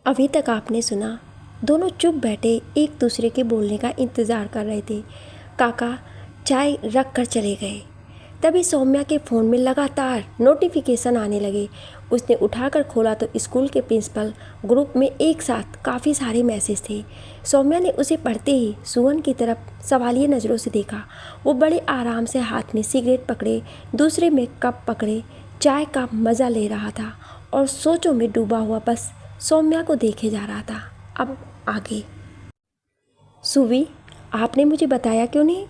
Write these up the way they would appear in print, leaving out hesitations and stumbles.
अभी तक आपने सुना। दोनों चुप बैठे एक दूसरे के बोलने का इंतज़ार कर रहे थे। काका चाय रख कर चले गए। तभी सौम्या के फ़ोन में लगातार नोटिफिकेशन आने लगे। उसने उठाकर खोला तो स्कूल के प्रिंसिपल ग्रुप में एक साथ काफ़ी सारे मैसेज थे। सौम्या ने उसे पढ़ते ही सुवन की तरफ सवालिया नज़रों से देखा। वो बड़े आराम से हाथ में सिगरेट पकड़े, दूसरे में कप पकड़े चाय का मज़ा ले रहा था और सोचों में डूबा हुआ बस सौम्या को देखे जा रहा था। अब आगे। सुवी, आपने मुझे बताया क्यों नहीं?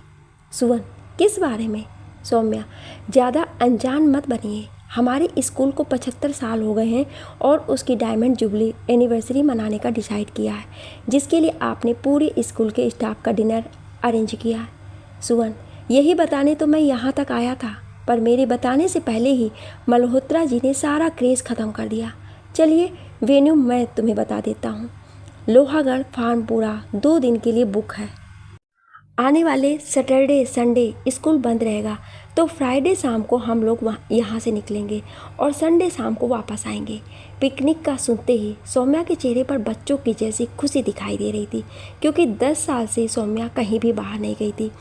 सुवन, किस बारे में? सौम्या, ज़्यादा अनजान मत बनिए। हमारे स्कूल को 75 साल हो गए हैं और उसकी डायमंड जुबली एनिवर्सरी मनाने का डिसाइड किया है, जिसके लिए आपने पूरे स्कूल के स्टाफ का डिनर अरेंज किया है। सुवन, यही बताने तो मैं यहाँ तक आया था, पर मेरे बताने से पहले ही मल्होत्रा जी ने सारा क्रेज़ ख़त्म कर दिया। चलिए वेन्यू मैं तुम्हें बता देता हूँ। लोहागढ़ फार्म पूरा 2 दिन के लिए बुक है। आने वाले सैटरडे संडे स्कूल बंद रहेगा, तो फ्राइडे शाम को हम लोग यहाँ से निकलेंगे और संडे शाम को वापस आएंगे। पिकनिक का सुनते ही सौम्या के चेहरे पर बच्चों की जैसी खुशी दिखाई दे रही थी, क्योंकि 10 साल से सौम्या कहीं भी बाहर नहीं गई थी।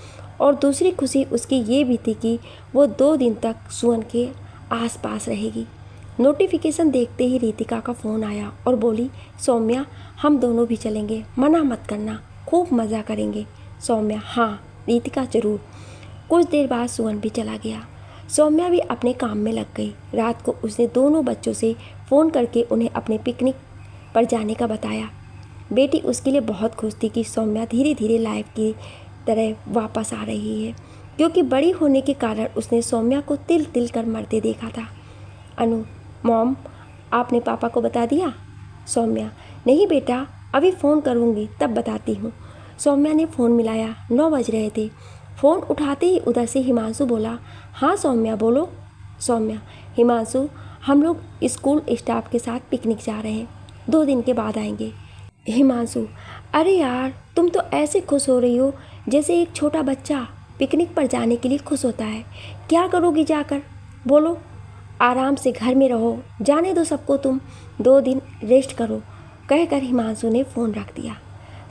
और दूसरी खुशी उसकी ये भी थी कि वो 2 दिन तक सुवन के आसपास रहेगी। नोटिफिकेशन देखते ही रितिका का फ़ोन आया और बोली, सौम्या हम दोनों भी चलेंगे, मना मत करना, खूब मज़ा करेंगे। सौम्या, हाँ रितिका ज़रूर। कुछ देर बाद सुवन भी चला गया। सौम्या भी अपने काम में लग गई। रात को उसने दोनों बच्चों से फ़ोन करके उन्हें अपने पिकनिक पर जाने का बताया। बेटी उसके लिए बहुत खुश थी कि सौम्या धीरे धीरे लाइफ की तरह वापस आ रही है, क्योंकि बड़ी होने के कारण उसने सौम्या को तिल तिल कर मरते देखा था। अनु, मॉम आपने पापा को बता दिया? सौम्या, नहीं बेटा, अभी फ़ोन करूँगी तब बताती हूँ। सौम्या ने फ़ोन मिलाया। 9 बज रहे थे। फ़ोन उठाते ही उधर से हिमांशु बोला, हाँ सौम्या बोलो। सौम्या, हिमांशु हम लोग स्कूल स्टाफ के साथ पिकनिक जा रहे हैं, 2 दिन के बाद आएंगे। हिमांशु, अरे यार तुम तो ऐसे खुश हो रही हो जैसे एक छोटा बच्चा पिकनिक पर जाने के लिए खुश होता है। क्या करोगी जाकर? बोलो। आराम से घर में रहो, जाने दो सबको, तुम 2 दिन रेस्ट करो, कहकर हिमांशु ने फ़ोन रख दिया।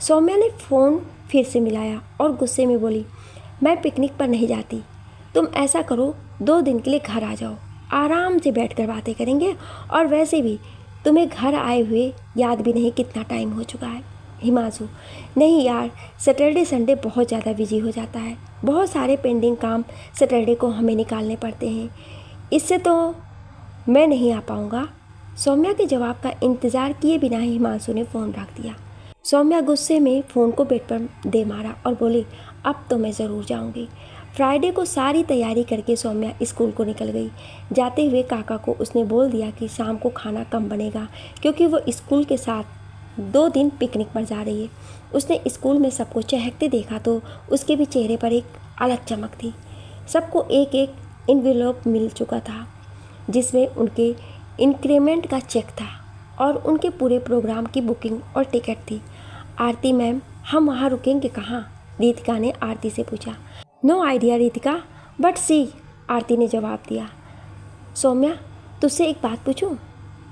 सौम्या ने फ़ोन फिर से मिलाया और गुस्से में बोली, मैं पिकनिक पर नहीं जाती। तुम ऐसा करो, 2 दिन के लिए घर आ जाओ, आराम से बैठकर बातें करेंगे, और वैसे भी तुम्हें घर आए हुए याद भी नहीं कितना टाइम हो चुका है। हिमांशु, नहीं यार, सैटरडे संडे बहुत ज़्यादा बिजी हो जाता है, बहुत सारे पेंडिंग काम सैटरडे को हमें निकालने पड़ते हैं, इससे तो मैं नहीं आ पाऊँगा। सौम्या के जवाब का इंतज़ार किए बिना ही हिमांशु ने फ़ोन रख दिया। सौम्या गुस्से में फ़ोन को बेड पर दे मारा और बोली, अब तो मैं ज़रूर जाऊंगी। फ्राइडे को सारी तैयारी करके सौम्या स्कूल को निकल गई। जाते हुए काका को उसने बोल दिया कि शाम को खाना कम बनेगा, क्योंकि वो स्कूल के साथ 2 दिन पिकनिक पर जा रही है। उसने स्कूल में सबको चहकते देखा तो उसके भी चेहरे पर एक अलग चमक थी। सबको एक एक इन्वेलॉप मिल चुका था, जिसमें उनके इंक्रीमेंट का चेक था और उनके पूरे प्रोग्राम की बुकिंग और टिकट थी। आरती मैम, हम वहाँ रुकेंगे कहाँ? रितिका ने आरती से पूछा। नो आइडिया रितिका, बट सी, आरती ने जवाब दिया। सौम्या, तुझसे एक बात पूछूं?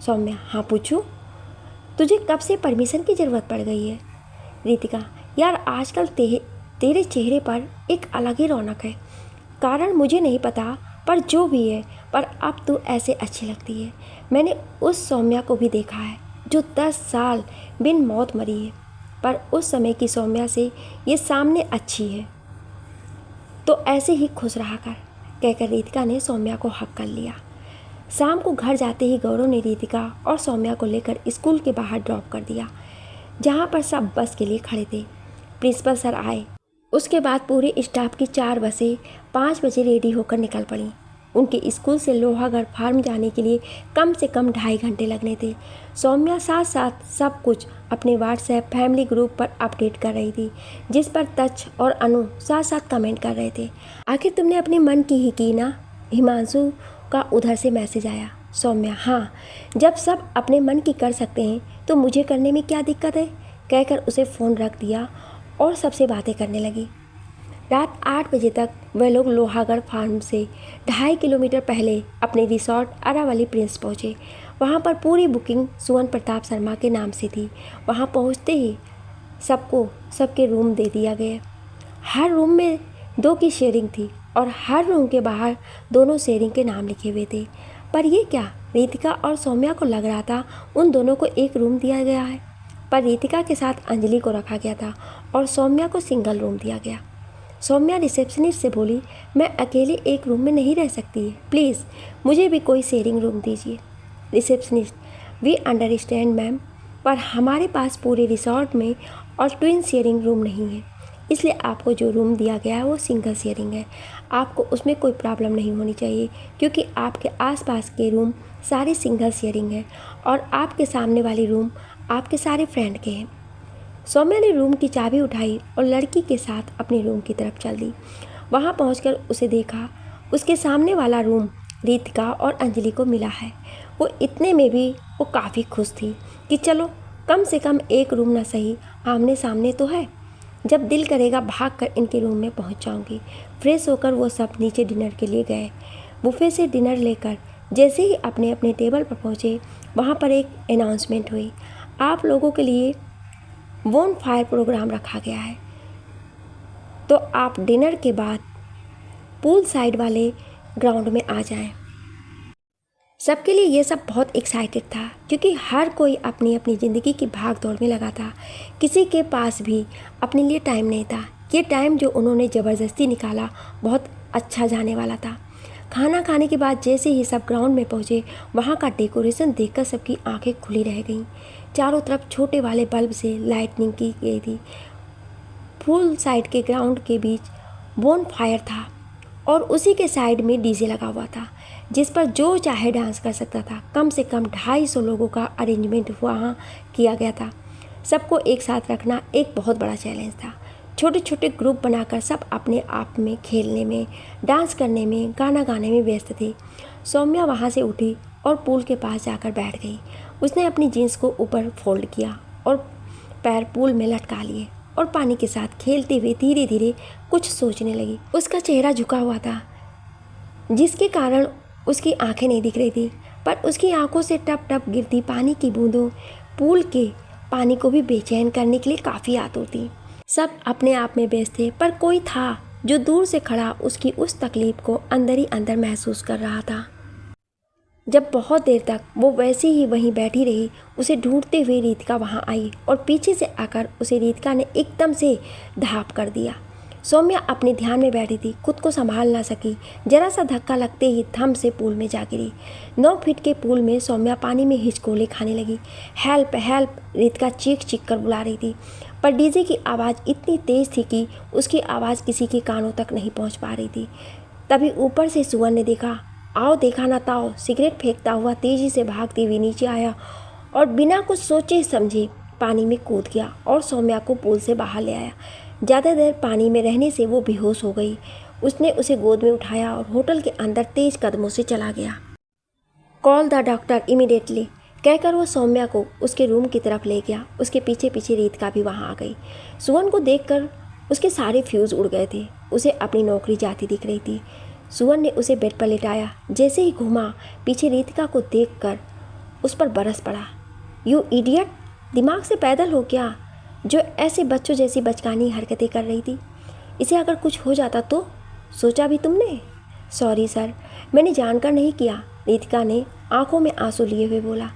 सौम्या, हाँ पूछूं। तुझे कब से परमिशन की ज़रूरत पड़ गई है? रितिका, यार आजकल तेरे चेहरे पर एक अलग ही रौनक है, कारण मुझे नहीं पता, पर जो भी है, पर अब तू ऐसे अच्छी लगती है। मैंने उस सौम्या को भी देखा है जो 10 साल बिन मौत मरी है, पर उस समय की सौम्या से ये सामने अच्छी है, तो ऐसे ही खुश रहा कर, कहकर रितिका ने सौम्या को हक कर लिया। शाम को घर जाते ही गौरव ने रितिका और सौम्या को लेकर स्कूल के बाहर ड्रॉप कर दिया, जहाँ पर सब बस के लिए खड़े थे। प्रिंसिपल सर आए। उसके बाद पूरे स्टाफ की 4 बसें 5 बजे रेडी होकर निकल पड़ी। उनके स्कूल से लोहागढ़ फार्म जाने के लिए कम से कम 2.5 घंटे लगने थे। सौम्या साथ साथ सब कुछ अपने व्हाट्सएप फैमिली ग्रुप पर अपडेट कर रही थी, जिस पर तच और अनु साथ साथ कमेंट कर रहे थे। आखिर तुमने अपने मन की ही की ना? हिमांशु का उधर से मैसेज आया। सौम्या, हाँ, जब सब अपने मन की कर सकते हैं तो मुझे करने में क्या दिक्कत है, कहकर उसे फ़ोन रख दिया और सबसे बातें करने लगी। रात 8 बजे तक वह लोग लोहागढ़ फार्म से 2.5 किलोमीटर पहले अपने रिसोर्ट अरावली प्रिंस पहुँचे। वहाँ पर पूरी बुकिंग सुवन प्रताप शर्मा के नाम से थी। वहाँ पहुँचते ही सबको सबके रूम दे दिया गया। हर रूम में 2 की शेयरिंग थी और हर रूम के बाहर दोनों शेयरिंग के नाम लिखे हुए थे। पर ये क्या, रितिका और सौम्या को लग रहा था उन दोनों को एक रूम दिया गया है, पर रितिका के साथ अंजलि को रखा गया था और सौम्या को सिंगल रूम दिया गया। सौम्या रिसेप्शनिस्ट से बोली, मैं अकेले एक रूम में नहीं रह सकती, प्लीज़ मुझे भी कोई शेयरिंग रूम दीजिए। रिसेप्शनिस्ट, वी अंडरस्टैंड मैम, पर हमारे पास पूरे रिसोर्ट में और ट्विन शेयरिंग रूम नहीं है, इसलिए आपको जो रूम दिया गया है वो सिंगल शेयरिंग है। आपको उसमें कोई प्रॉब्लम नहीं होनी चाहिए क्योंकि आपके आसपास के रूम सारे सिंगल शेयरिंग हैं और आपके सामने वाली रूम आपके सारे फ्रेंड के हैं। सौम्या ने रूम की चाबी उठाई और लड़की के साथ अपने रूम की तरफ चल दी। वहाँ पहुंचकर उसे देखा, उसके सामने वाला रूम रितिका और अंजलि को मिला है। वो इतने में भी वो काफ़ी खुश थी कि चलो कम से कम एक रूम ना सही, आमने सामने तो है। जब दिल करेगा भागकर इनके रूम में पहुंच जाऊंगी। फ्रेश होकर वो सब नीचे डिनर के लिए गए। बुफे से डिनर लेकर जैसे ही अपने अपने टेबल पर पहुंचे, वहां पर एक अनाउंसमेंट हुई, आप लोगों के लिए बोन फायर प्रोग्राम रखा गया है, तो आप डिनर के बाद पूल साइड वाले ग्राउंड में आ जाएं। सबके लिए ये सब बहुत एक्साइटेड था क्योंकि हर कोई अपनी अपनी ज़िंदगी की भाग दौड़ में लगा था। किसी के पास भी अपने लिए टाइम नहीं था। ये टाइम जो उन्होंने ज़बरदस्ती निकाला बहुत अच्छा जाने वाला था। खाना खाने के बाद जैसे ही सब ग्राउंड में पहुँचे, वहाँ का डेकोरेशन देखकर सबकी आंखें खुली रह गईं। चारों तरफ छोटे वाले बल्ब से लाइटनिंग की गई थी। फुल साइड के ग्राउंड के बीच बोन फायर था और उसी के साइड में डीजे लगा हुआ था जिस पर जो चाहे डांस कर सकता था। कम से कम 250 लोगों का अरेंजमेंट वहाँ किया गया था। सबको एक साथ रखना एक बहुत बड़ा चैलेंज था। छोटे छोटे ग्रुप बनाकर सब अपने आप में खेलने में, डांस करने में, गाना गाने में व्यस्त थे। सौम्या वहाँ से उठी और पूल के पास जाकर बैठ गई। उसने अपनी जीन्स को ऊपर फोल्ड किया और पैर पूल में लटका लिए और पानी के साथ खेलते हुए धीरे धीरे कुछ सोचने लगी। उसका चेहरा झुका हुआ था जिसके कारण उसकी आंखें नहीं दिख रही थी, पर उसकी आंखों से टप टप गिरती पानी की बूंदों पूल के पानी को भी बेचैन करने के लिए काफ़ी आतुर थी। सब अपने आप में व्यस्त थे, पर कोई था जो दूर से खड़ा उसकी उस तकलीफ को अंदर ही अंदर महसूस कर रहा था। जब बहुत देर तक वो वैसे ही वहीं बैठी रही, उसे ढूंढते हुए रितिका वहाँ आई और पीछे से आकर उसे रितिका ने एकदम से धाप कर दिया। सौम्या अपने ध्यान में बैठी थी, खुद को संभाल ना सकी। जरा सा धक्का लगते ही थम से पूल में जा गिरी। 9 फीट के पूल में सौम्या पानी में हिचकोले खाने लगी। हेल्प हेल्प, रितिका चीख चीख कर बुला रही थी, पर डीजे की आवाज़ इतनी तेज़ थी कि उसकी आवाज़ किसी के कानों तक नहीं पहुंच पा रही थी। तभी ऊपर से सुवन ने देखा, आओ देखा ना ताओ, सिगरेट फेंकता हुआ तेज़ी से भागते हुए नीचे आया और बिना कुछ सोचे समझे पानी में कूद गया और सौम्या को पूल से बाहर ले आया। ज़्यादा देर पानी में रहने से वो बेहोश हो गई। उसने उसे गोद में उठाया और होटल के अंदर तेज कदमों से चला गया। कॉल द डॉक्टर इमीडिएटली कहकर वो सौम्या को उसके रूम की तरफ ले गया। उसके पीछे पीछे रितिका भी वहाँ आ गई। सुवन को देखकर उसके सारे फ्यूज़ उड़ गए थे। उसे अपनी नौकरी जाती दिख रही थी। सुवन ने उसे बेड पर लिटाया। जैसे ही घूमा, पीछे रितिका को देखकर उस पर बरस पड़ा। यू इडियट, दिमाग से पैदल हो क्या, जो ऐसे बच्चों जैसी बचकानी हरकतें कर रही थी? इसे अगर कुछ हो जाता तो? सोचा भी तुमने? सॉरी सर, मैंने जानकर नहीं किया, रितिका ने आंखों में आंसू लिए हुए बोला।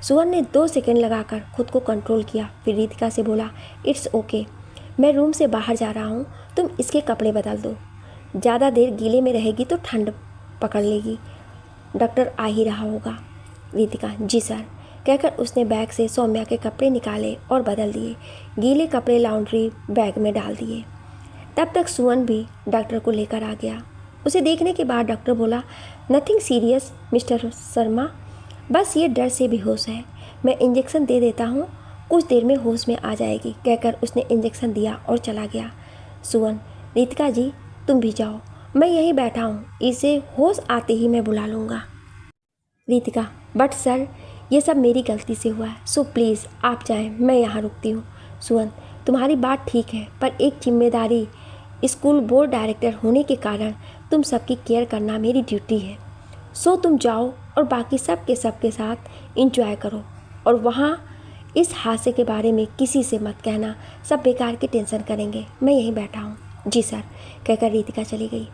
सुवन ने 2 सेकंड लगाकर खुद को कंट्रोल किया, फिर रितिका से बोला, इट्स ओके, मैं रूम से बाहर जा रहा हूँ, तुम इसके कपड़े बदल दो। ज़्यादा देर गीले में रहेगी तो ठंड पकड़ लेगी। डॉक्टर आ ही रहा होगा। रितिका, जी सर कहकर उसने बैग से सौम्या के कपड़े निकाले और बदल दिए। गीले कपड़े लॉन्ड्री बैग में डाल दिए। तब तक सुवन भी डॉक्टर को लेकर आ गया। उसे देखने के बाद डॉक्टर बोला, नथिंग सीरियस मिस्टर शर्मा, बस ये डर से बेहोश है, मैं इंजेक्शन दे देता हूँ, कुछ देर में होश में आ जाएगी कहकर उसने इंजेक्शन दिया और चला गया। सुवन, रितिका जी तुम भी जाओ, मैं यहीं बैठा हूँ, इसे होश आते ही मैं बुला लूँगा। रितिका, बट सर ये सब मेरी गलती से हुआ है, सो प्लीज़ आप जाएं, मैं यहाँ रुकती हूँ। सुवन, तुम्हारी बात ठीक है, पर एक जिम्मेदारी स्कूल बोर्ड डायरेक्टर होने के कारण तुम सबकी केयर करना मेरी ड्यूटी है। सो तुम जाओ और बाकी सब के साथ इंजॉय करो, और वहाँ इस हादसे के बारे में किसी से मत कहना, सब बेकार की टेंशन करेंगे, मैं यहीं बैठा हूँ। जी सर, कहकर रितिका चली गई।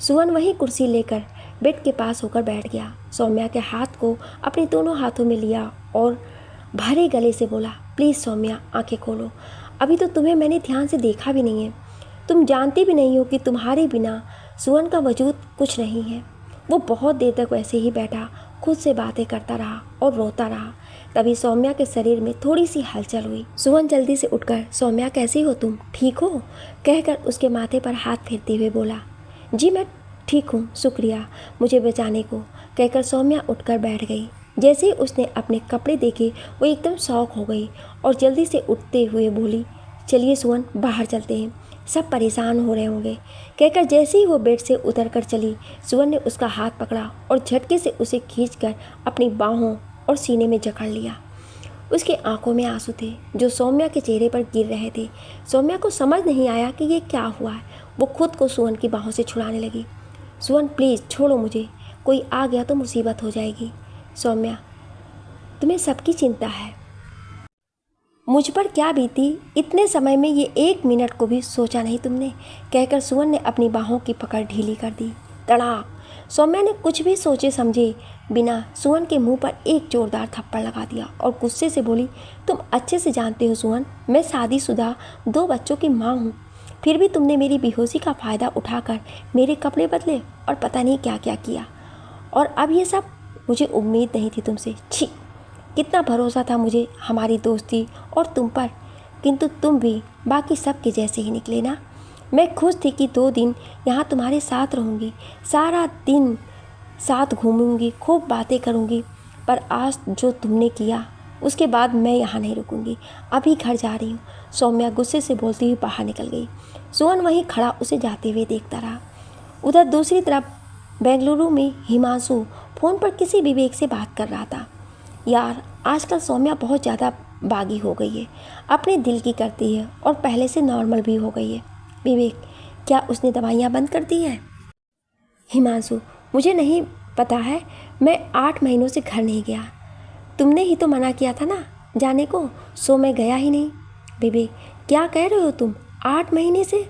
सुवन वही कुर्सी लेकर बेड के पास होकर बैठ गया। सौम्या के हाथ को अपने दोनों हाथों में लिया और भरे गले से बोला, प्लीज़ सौम्या, आंखें खोलो। अभी तो तुम्हें मैंने ध्यान से देखा भी नहीं है, तुम जानती भी नहीं हो कि तुम्हारे बिना सुवन का वजूद कुछ नहीं है। वो बहुत देर तक वैसे ही बैठा खुद से बातें करता रहा और रोता रहा। तभी सौम्या के शरीर में थोड़ी सी हलचल हुई। सुवन जल्दी से उठकर, सौम्या कैसी हो तुम, ठीक हो, कहकर उसके माथे पर हाथ फेरते हुए बोला। जी मैं ठीक हूँ, शुक्रिया मुझे बचाने को, कहकर सौम्या उठकर बैठ गई। जैसे ही उसने अपने कपड़े देखे वो एकदम शॉक हो गई और जल्दी से उठते हुए बोली, चलिए सुवन, बाहर चलते हैं, सब परेशान हो रहे होंगे, कहकर जैसे ही वो बेड से उतर कर चली, सुवन ने उसका हाथ पकड़ा और झटके से उसे खींचकर अपनी बाहों और सीने में जकड़ लिया। उसकी आंखों में आंसू थे जो सौम्या के चेहरे पर गिर रहे थे। सौम्या को समझ नहीं आया कि ये क्या हुआ है। वो खुद को सुवन की बाहों से छुड़ाने लगी। सुवन प्लीज़ छोड़ो मुझे, कोई आ गया तो मुसीबत हो जाएगी। सौम्या, तुम्हें सबकी चिंता है, मुझ पर क्या बीती, इतने समय में ये 1 मिनट को भी सोचा नहीं तुमने, कहकर सुवन ने अपनी बाहों की पकड़ ढीली कर दी। तड़ाक! सौम्या ने कुछ भी सोचे समझे बिना सुवन के मुंह पर एक जोरदार थप्पड़ लगा दिया और गुस्से से बोली, तुम अच्छे से जानते हो सुवन, मैं शादीशुदा 2 बच्चों की माँ हूँ, फिर भी तुमने मेरी बेहोशी का फ़ायदा उठाकर मेरे कपड़े बदले और पता नहीं क्या क्या किया, और अब ये सब, मुझे उम्मीद नहीं थी तुमसे। छी, कितना भरोसा था मुझे हमारी दोस्ती और तुम पर, किंतु तुम भी बाकी सब के जैसे ही निकले ना। मैं खुश थी कि 2 दिन यहाँ तुम्हारे साथ रहूँगी, सारा दिन साथ घूमूंगी, खूब बातें करूँगी, पर आज जो तुमने किया उसके बाद मैं यहाँ नहीं रुकूंगी, अभी घर जा रही हूँ। सौम्या गुस्से से बोलती हुई बाहर निकल गई। सुवन वहीं खड़ा उसे जाते हुए देखता रहा। उधर दूसरी तरफ बेंगलुरु में हिमांशु फ़ोन पर किसी विवेक से बात कर रहा था। यार, आजकल सौम्या बहुत ज़्यादा बागी हो गई है, अपने दिल की करती है और पहले से नॉर्मल भी हो गई है। विवेक, क्या उसने दवाइयाँ बंद कर दी है? हिमांशु, मुझे नहीं पता है, मैं 8 महीनों से घर नहीं गया, तुमने ही तो मना किया था ना जाने को, सो मैं गया ही नहीं। विवेक, क्या कह रहे हो तुम, 8 महीने से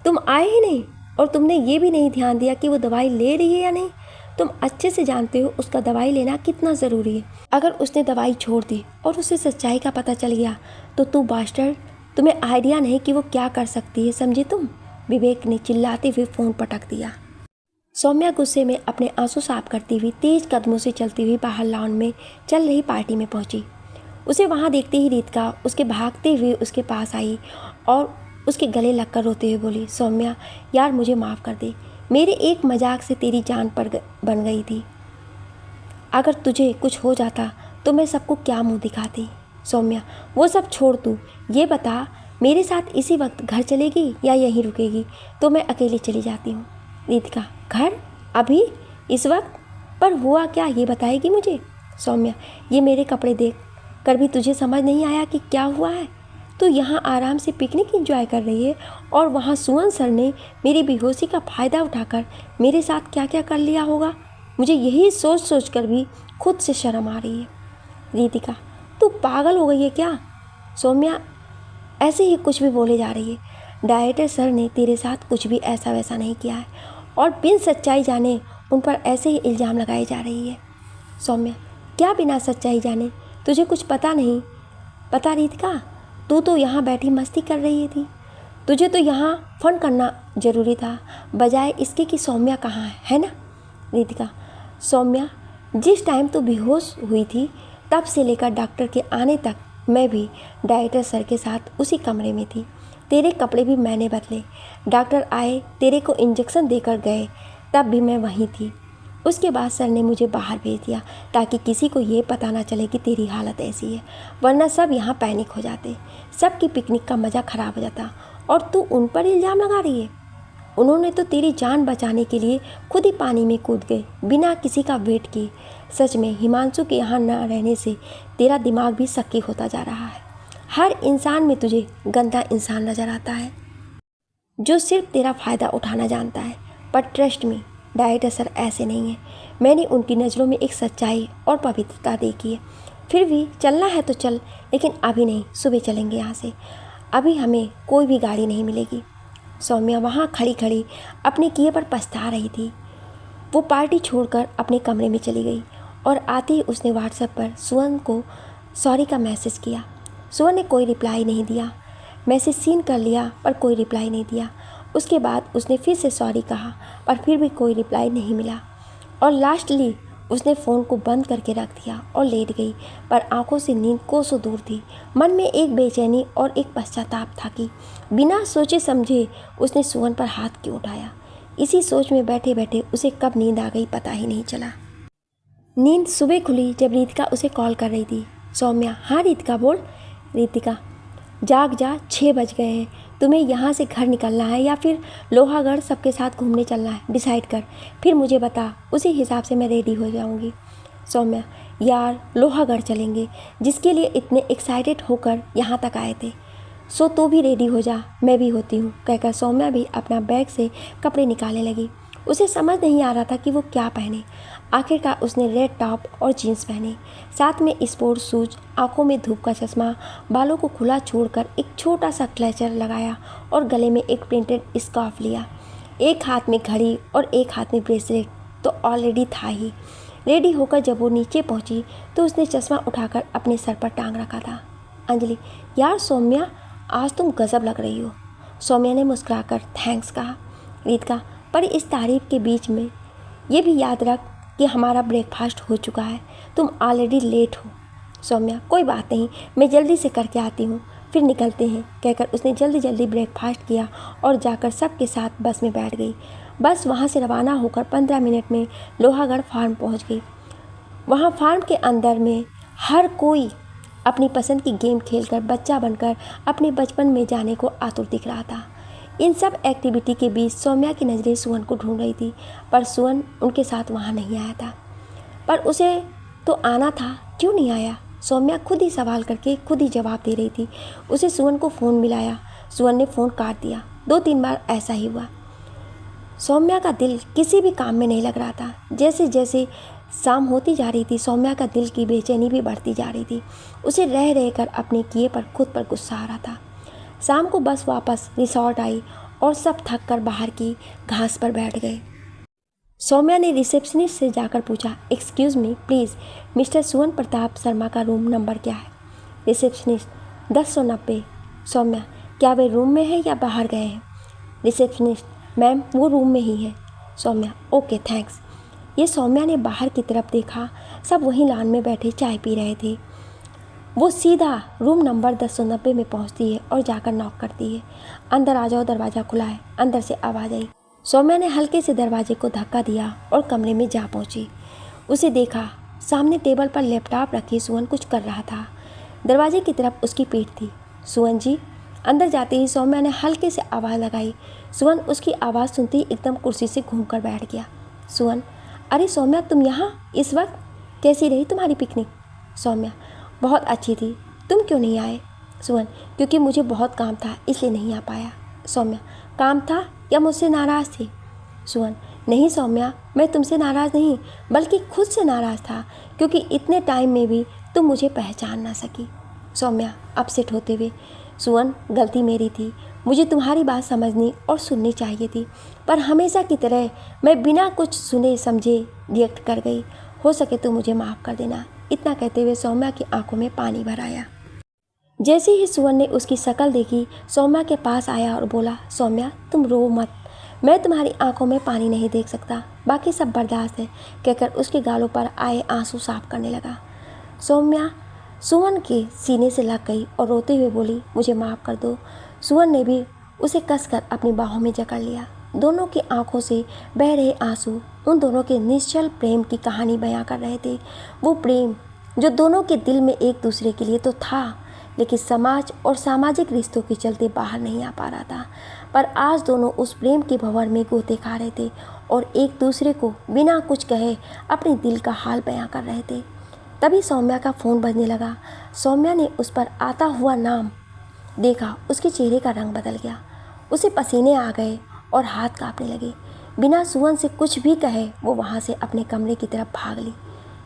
तुम आए ही नहीं, और तुमने ये भी नहीं ध्यान दिया कि वो दवाई ले रही है या नहीं। तुम अच्छे से जानते हो उसका दवाई लेना कितना ज़रूरी है। अगर उसने दवाई छोड़ दी और उसे सच्चाई का पता चल गया तो तू बास्टर्ड, तुम्हें आइडिया नहीं कि वो क्या कर सकती है, समझे तुम? विवेक ने चिल्लाते हुए फ़ोन पटक दिया। सौम्या गुस्से में अपने आंसू साफ करती हुई तेज कदमों से चलती हुई बाहर लॉन में चल रही पार्टी में पहुंची। उसे वहां देखते ही रितिका उसके भागते हुए उसके पास आई और उसके गले लगकर रोते हुए बोली, सौम्या यार, मुझे माफ़ कर दे, मेरे एक मजाक से तेरी जान बन गई थी, अगर तुझे कुछ हो जाता तो मैं सबको क्या मुंह दिखाती। सौम्या, वो सब छोड़, तू ये बता, मेरे साथ इसी वक्त घर चलेगी या यहीं रुकेगी? तो मैं अकेले चली जाती हूँ। रितिका, घर? अभी? इस वक्त? पर हुआ क्या ये बताएगी मुझे? सौम्या, ये मेरे कपड़े देख कर भी तुझे समझ नहीं आया कि क्या हुआ है? तो यहाँ आराम से पिकनिक एंजॉय कर रही है और वहाँ सुवन सर ने मेरी बेहोशी का फ़ायदा उठाकर मेरे साथ क्या क्या कर लिया होगा। मुझे यही सोच सोच कर भी खुद से शर्म आ रही है। रितिका, तू पागल हो गई है क्या? सौम्या ऐसे ही कुछ भी बोले जा रही है। डायरेक्टर सर ने तेरे साथ कुछ भी ऐसा वैसा नहीं किया है और बिन सच्चाई जाने उन पर ऐसे ही इल्ज़ाम लगाए जा रही है। सौम्या, क्या बिना सच्चाई जाने? तुझे कुछ पता नहीं पता? रितिका, तू तो यहाँ बैठी मस्ती कर रही थी, तुझे तो यहाँ फन करना ज़रूरी था, बजाय इसके कि सौम्या कहाँ है ना? रितिका, सौम्या, जिस टाइम तू बेहोश हुई थी तब से लेकर डॉक्टर के आने तक मैं भी डायरेक्टर सर के साथ उसी कमरे में थी। तेरे कपड़े भी मैंने बदले, डॉक्टर आए, तेरे को इंजेक्शन देकर गए, तब भी मैं वहीं थी। उसके बाद सर ने मुझे बाहर भेज दिया ताकि किसी को ये पता ना चले कि तेरी हालत ऐसी है, वरना सब यहाँ पैनिक हो जाते, सबकी पिकनिक का मज़ा ख़राब हो जाता। और तू उन पर इल्ज़ाम लगा रही है? उन्होंने तो तेरी जान बचाने के लिए खुद ही पानी में कूद गए बिना किसी का वेट किए। सच में हिमांशु के यहाँ न रहने से तेरा दिमाग भी सक्की होता जा रहा है। हर इंसान में तुझे गंदा इंसान नज़र आता है जो सिर्फ तेरा फ़ायदा उठाना जानता है। पर ट्रस्ट मी, डायरेक्टर सर ऐसे नहीं है। मैंने उनकी नज़रों में एक सच्चाई और पवित्रता देखी है। फिर भी चलना है तो चल, लेकिन अभी नहीं, सुबह चलेंगे यहाँ से। अभी हमें कोई भी गाड़ी नहीं मिलेगी। सौम्या वहाँ खड़ी खड़ी अपने किए पर पछता रही थी। वो पार्टी छोड़कर अपने कमरे में चली गई और आते ही उसने व्हाट्सएप पर सुवन को सॉरी का मैसेज किया। सुवन ने कोई रिप्लाई नहीं दिया। मैसेज सीन कर लिया पर कोई रिप्लाई नहीं दिया। उसके बाद उसने फिर से सॉरी कहा पर फिर भी कोई रिप्लाई नहीं मिला और लास्टली उसने फ़ोन को बंद करके रख दिया और लेट गई, पर आंखों से नींद कोसों दूर थी। मन में एक बेचैनी और एक पश्चाताप था कि बिना सोचे समझे उसने सुवन पर हाथ क्यों उठाया। इसी सोच में बैठे बैठे उसे कब नींद आ गई पता ही नहीं चला। नींद सुबह खुली जब रितिका उसे कॉल कर रही थी। सौम्या, हाँ रितिका बोल। रितिका, जाग जा, 6 बज गए हैं। तुम्हें यहाँ से घर निकलना है या फिर लोहागढ़ सबके साथ घूमने चलना है, डिसाइड कर, फिर मुझे बता, उसी हिसाब से मैं रेडी हो जाऊँगी। सौम्या, यार लोहागढ़ चलेंगे, जिसके लिए इतने एक्साइटेड होकर यहाँ तक आए थे। सो तू भी रेडी हो जा, मैं भी होती हूँ, कहकर सौम्या भी अपना बैग से कपड़े निकालने लगी। उसे समझ नहीं आ रहा था कि वो क्या पहने। आखिरकार उसने रेड टॉप और जीन्स पहने, साथ में स्पोर्ट्स शूज, आंखों में धूप का चश्मा, बालों को खुला छोड़कर एक छोटा सा क्लचर लगाया और गले में एक प्रिंटेड स्कार्फ लिया। एक हाथ में घड़ी और एक हाथ में ब्रेसलेट तो ऑलरेडी था ही। रेडी होकर जब वो नीचे पहुंची तो उसने चश्मा उठाकर अपने सर पर टांग रखा था। अंजलि, यार सौम्या, आज तुम गजब लग रही हो। सौम्या ने मुस्कुराकर थैंक्स कहा। रितिका, पर इस तारीफ के बीच में ये भी याद रख कि हमारा ब्रेकफास्ट हो चुका है, तुम ऑलरेडी लेट हो। सौम्या, कोई बात नहीं, मैं जल्दी से करके आती हूँ, फिर निकलते हैं, कहकर उसने जल्दी जल्दी ब्रेकफास्ट किया और जाकर सबके साथ बस में बैठ गई। बस वहाँ से रवाना होकर 15 मिनट में लोहागढ़ फार्म पहुँच गई। वहाँ फार्म के अंदर में हर कोई अपनी पसंद की गेम खेलकर बच्चा बनकर अपने बचपन में जाने को आतुर दिख रहा था। इन सब एक्टिविटी के बीच सौम्या की नज़रें सुवन को ढूंढ रही थी, पर सुवन उनके साथ वहाँ नहीं आया था। पर उसे तो आना था, क्यों नहीं आया? सौम्या खुद ही सवाल करके खुद ही जवाब दे रही थी। उसे सुवन को फ़ोन मिलाया, सुवन ने फ़ोन काट दिया। 2-3 बार ऐसा ही हुआ। सौम्या का दिल किसी भी काम में नहीं लग रहा था। जैसे जैसे शाम होती जा रही थी, सौम्या का दिल की बेचैनी भी बढ़ती जा रही थी। उसे रह रहकर अपने किए पर खुद पर गुस्सा आ रहा था। शाम को बस वापस रिसॉर्ट आई और सब थक कर बाहर की घास पर बैठ गए। सौम्या ने रिसेप्शनिस्ट से जाकर पूछा, एक्सक्यूज़ मी प्लीज़, मिस्टर सुवन प्रताप शर्मा का रूम नंबर क्या है? रिसेप्शनिस्ट, 1090। सौम्या, क्या वे रूम में है या बाहर गए हैं? रिसेप्शनिस्ट, मैम वो रूम में ही है। Saumya, okay thanks. ये सौम्या ने बाहर की तरफ देखा, सब वहीं लॉन में बैठे चाय पी रहे थे। वो सीधा रूम नंबर 1090 में पहुंचती है और जाकर नॉक करती है। अंदर आ जाओ, दरवाज़ा खुला है। अंदर से आवाज़ आई। सौम्या ने हल्के से दरवाजे को धक्का दिया और कमरे में जा पहुंची। उसे देखा, सामने टेबल पर लैपटॉप रखी सुवन कुछ कर रहा था। दरवाजे की तरफ उसकी पीठ थी। सुवन जी। अंदर जाते ही सौम्या ने हल्के से आवाज़ लगाई। सुवन उसकी आवाज़ सुनते ही एकदम कुर्सी से घूमकर बैठ गया। सुवन, अरे सौम्या तुम यहाँ इस वक्त? कैसी रही तुम्हारी पिकनिक? सौम्या, बहुत अच्छी थी। तुम क्यों नहीं आए? सुवन, क्योंकि मुझे बहुत काम था इसलिए नहीं आ पाया। सौम्या, काम था या मुझसे नाराज़ थी? सुवन, नहीं सौम्या, मैं तुमसे नाराज़ नहीं बल्कि खुद से नाराज़ था, क्योंकि इतने टाइम में भी तुम मुझे पहचान ना सकी। सौम्या अपसेट होते हुए, सुवन गलती मेरी थी, मुझे तुम्हारी बात समझनी और सुननी चाहिए थी, पर हमेशा की तरह मैं बिना कुछ सुने समझे रिएक्ट कर गई। हो सके तो मुझे माफ़ कर देना। इतना कहते हुए सौम्या की आंखों में पानी भर आया। जैसे ही सुवन ने उसकी शक्ल देखी, सौम्या के पास आया और बोला, सौम्या तुम रो मत, मैं तुम्हारी आंखों में पानी नहीं देख सकता, बाकी सब बर्दाश्त है, कहकर उसके गालों पर आए आंसू साफ करने लगा। सौम्या सुवन के सीने से लग गई और रोते हुए बोली, मुझे माफ़ कर दो। सुवन ने भी उसे कसकर अपनी बाहों में जकड़ लिया। दोनों की आंखों से बह रहे आंसू उन दोनों के निश्चल प्रेम की कहानी बयां कर रहे थे। वो प्रेम जो दोनों के दिल में एक दूसरे के लिए तो था, लेकिन समाज और सामाजिक रिश्तों के चलते बाहर नहीं आ पा रहा था। पर आज दोनों उस प्रेम के भंवर में गोते खा रहे थे और एक दूसरे को बिना कुछ कहे अपने दिल का हाल बयां कर रहे थे। तभी सौम्या का फ़ोन बजने लगा। सौम्या ने उस पर आता हुआ नाम देखा, उसके चेहरे का रंग बदल गया, उसे पसीने आ गए और हाथ कांपने लगे। बिना सुवन से कुछ भी कहे वो वहाँ से अपने कमरे की तरफ भाग ली।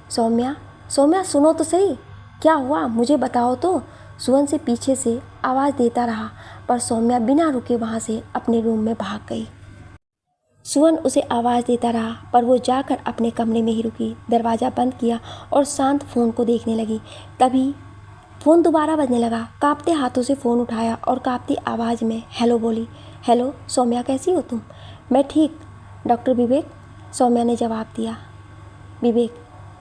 सौम्या, सौम्या सुनो तो सही, क्या हुआ मुझे बताओ तो। सुवन से पीछे से आवाज़ देता रहा, पर सौम्या बिना रुके वहाँ से अपने रूम में भाग गई। सुवन उसे आवाज़ देता रहा, पर वो जाकर अपने कमरे में ही रुकी, दरवाज़ा बंद किया और शांत फ़ोन को देखने लगी। तभी फ़ोन दोबारा बजने लगा। कांपते हाथों से फ़ोन उठाया और कांपती आवाज़ में हेलो बोली। हेलो सौम्या, कैसी हो तुम? मैं ठीक, डॉक्टर विवेक, सौम्या ने जवाब दिया। विवेक,